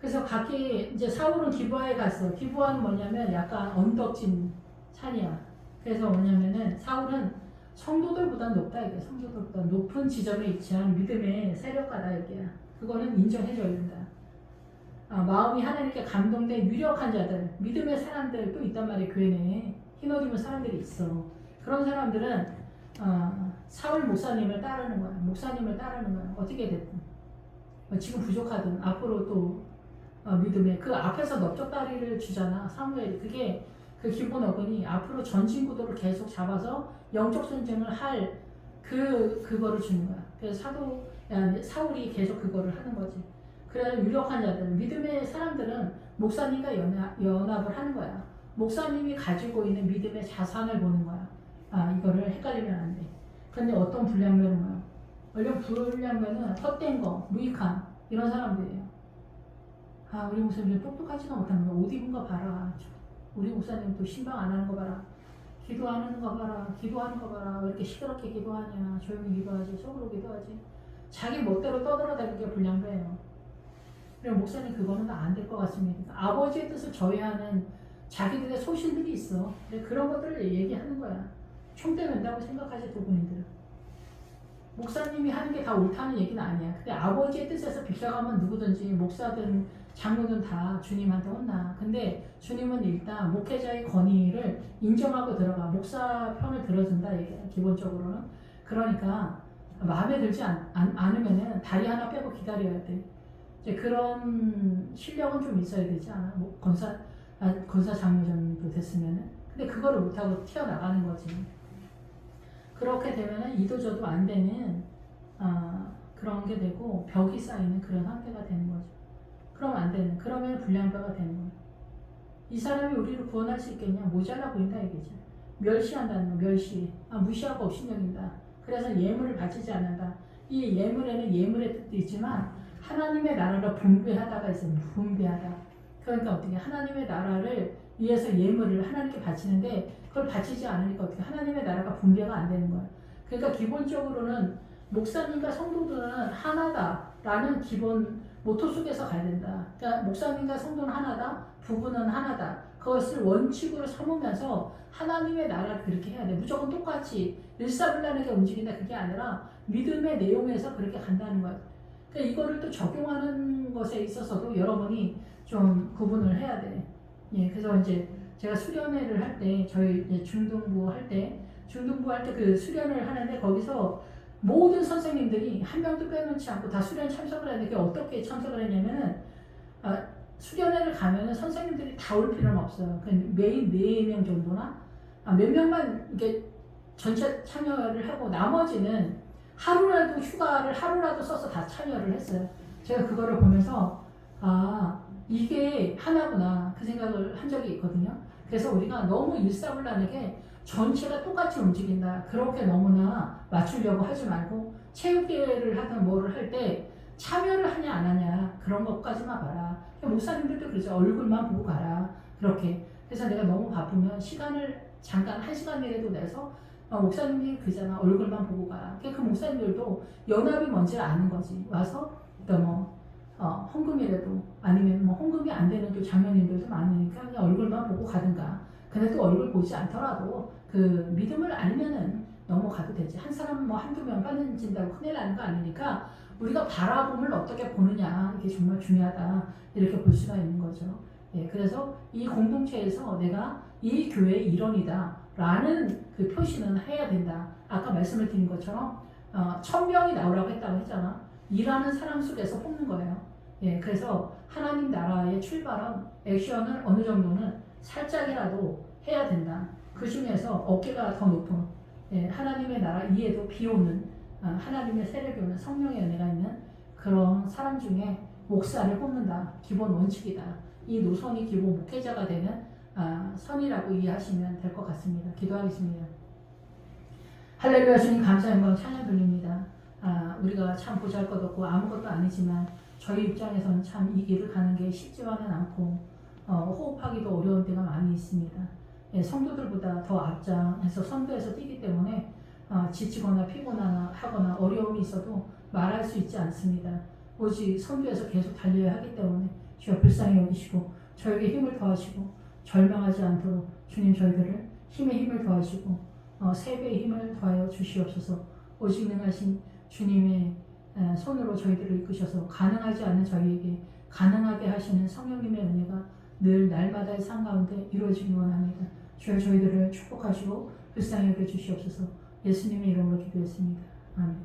A: 그래서 각기 이제 사울은 기브아에 갔어. 기브아는 뭐냐면 약간 언덕진 산이야. 그래서 뭐냐면은 사울은 성도들보다 높다 이게. 성도들보다 높은 지점에 위치한 믿음의 세력가다 이게야. 그거는 인정해줘야 된다. 마음이 하나님께 감동된 유력한 자들, 믿음의 사람들 또 있단 말이에요. 교회 내에 흰옷 입은 사람들이 있어. 그런 사람들은 사울 목사님을 따르는 거야. 목사님을 따르는 거야. 어떻게 됐든 지금 부족하든 앞으로 또 믿음의 그 앞에서 넓적다리를 주잖아. 사무엘이. 그게 그 기본 어근이 앞으로 전진 구도를 계속 잡아서 영적 전쟁을 할 그거를 주는 거야. 그래서 사울이 계속 그거를 하는 거지. 그래서 유력한 자들, 믿음의 사람들은 목사님과 연합을 하는 거야. 목사님이 가지고 있는 믿음의 자산을 보는 거야. 이거를 헷갈리면 안 돼. 그런데 어떤 불량면은 뭐야? 원래 불량면은 헛된 거, 무익한 이런 사람들이에요. 우리 목사님 똑똑하지가 못한 거야. 옷 입은 거 봐라. 우리 목사님 또 신방 안 하는 거 봐라. 기도하는 거 봐라. 기도하는 거 봐라. 왜 이렇게 시끄럽게 기도하냐. 조용히 기도하지. 속으로 기도하지. 자기 멋대로 떠들어다니는 게 불량배예요. 그럼 목사님 그거는 안 될 것 같습니다. 아버지의 뜻을 저해하는 자기들의 소신들이 있어. 그런 것들을 얘기하는 거야. 총대맨다고 생각하지 두 분이들. 목사님이 하는 게 다 옳다는 얘기는 아니야. 근데 아버지의 뜻에서 빗나가면 누구든지 목사든 장로든 다 주님한테 혼나. 근데 주님은 일단 목회자의 권위를 인정하고 들어가. 목사 편을 들어준다 얘기야. 기본적으로는. 그러니까 마음에 들지 않으면은 다리 하나 빼고 기다려야 돼. 이제 그런 실력은 좀 있어야 되지 않아? 뭐 권사 장로 정도 됐으면은. 근데 그거를 못하고 튀어나가는 거지. 그렇게 되면은 이도저도 안 되는 그런 게 되고 벽이 쌓이는 그런 상태가 되는 거죠. 그럼 안 되는. 그러면 불량배가 되는 거예요. 이 사람이 우리를 구원할 수 있겠냐? 모자라 보인다 얘기죠. 멸시한다는 거, 멸시. 무시하고 업신여긴다. 그래서 예물을 바치지 않는다. 이 예물에는 예물의 뜻도 있지만 하나님의 나라를 분배하다가 있습니다. 분배하다. 그러니까 어떻게 하나님의 나라를 위해서 예물을 하나님께 바치는데 그걸 바치지 않으니까 어떻게 하나님의 나라가 분배가 안 되는 거예요. 그러니까 기본적으로는 목사님과 성도들은 하나다라는 기본 모토 속에서 가야 된다. 그러니까 목사님과 성도는 하나다, 부부는 하나다. 그것을 원칙으로 삼으면서 하나님의 나라를 그렇게 해야 돼. 무조건 똑같이 일사불란하게 움직인다 그게 아니라 믿음의 내용에서 그렇게 간다는 거예요. 그러니까 이거를 또 적용하는 것에 있어서도 여러분이 좀 구분을 해야 돼. 예, 그래서 이제 제가 수련회를 할 때, 저희 중등부 할 때 그 수련을 하는데 거기서 모든 선생님들이 한 명도 빼놓지 않고 다 수련 참석을 했는데 그게 어떻게 참석을 했냐면은, 수련회를 가면은 선생님들이 다 올 필요는 없어요. 매일 4명 정도나, 몇 명만 이렇게 전체 참여를 하고 나머지는 하루라도 휴가를 하루라도 써서 다 참여를 했어요. 제가 그거를 보면서, 이게 하나구나 그 생각을 한 적이 있거든요. 그래서 우리가 너무 일사불란하게 전체가 똑같이 움직인다 그렇게 너무나 맞추려고 하지 말고 체육대회를 하든 뭐를 할 때 참여를 하냐 안 하냐 그런 것까지만 봐라. 목사님들도 그러죠. 얼굴만 보고 가라 그렇게. 그래서 내가 너무 바쁘면 시간을 잠깐 1시간이라도 내서 목사님이 그잖아 얼굴만 보고 가. 그 목사님들도 연합이 뭔지 아는 거지. 와서 헌금이라도 아니면 헌금이 안 되는 또 장로님들도 많으니까 그냥 얼굴만 보고 가든가. 근데 또 얼굴 보지 않더라도 그 믿음을 알면은 넘어가도 되지. 한 사람 한두 명 빠진다고 큰일 나는 거 아니니까 우리가 바라봄을 어떻게 보느냐 이게 정말 중요하다 이렇게 볼 수가 있는 거죠. 예, 그래서 이 공동체에서 내가 이 교회의 일원이다 라는 그 표시는 해야 된다. 아까 말씀을 드린 것처럼 1000명이 나오라고 했다고 했잖아. 일하는 사람 속에서 뽑는 거예요. 예, 그래서 하나님 나라의 출발은 액션을 어느 정도는 살짝이라도 해야 된다. 그 중에서 어깨가 더 높은 하나님의 나라 이에도 비오는 하나님의 세력이 오는 성령의 은혜가 있는 그런 사람 중에 목사를 뽑는다. 기본 원칙이다. 이 노선이 기본 목회자가 되는 선이라고 이해하시면 될 것 같습니다. 기도하겠습니다. 할렐루야. 주님 감사 영광 찬양 드립니다. 우리가 참 보잘것없고 아무것도 아니지만 저희 입장에서는 참 이 길을 가는 게 쉽지만은 않고 호흡하기도 어려운 때가 많이 있습니다. 예, 성도들보다 더 앞장에서 선두에서 뛰기 때문에 지치거나 피곤하거나 어려움이 있어도 말할 수 있지 않습니다. 오직 선두에서 계속 달려야 하기 때문에 주여 불쌍히 여기시고 저에게 힘을 더하시고 절망하지 않도록 주님 저희들을 힘에 힘을 더하시고 3배의 힘을 더하여 주시옵소서. 오직 능하신 주님의 손으로 저희들을 이끄셔서 가능하지 않은 저희에게 가능하게 하시는 성령님의 은혜가 늘 날마다의 삶 가운데 이루어지기 원합니다. 주여 저희들을 축복하시고 불쌍히 여겨 주시옵소서. 예수님의 이름으로 기도했습니다. 아멘.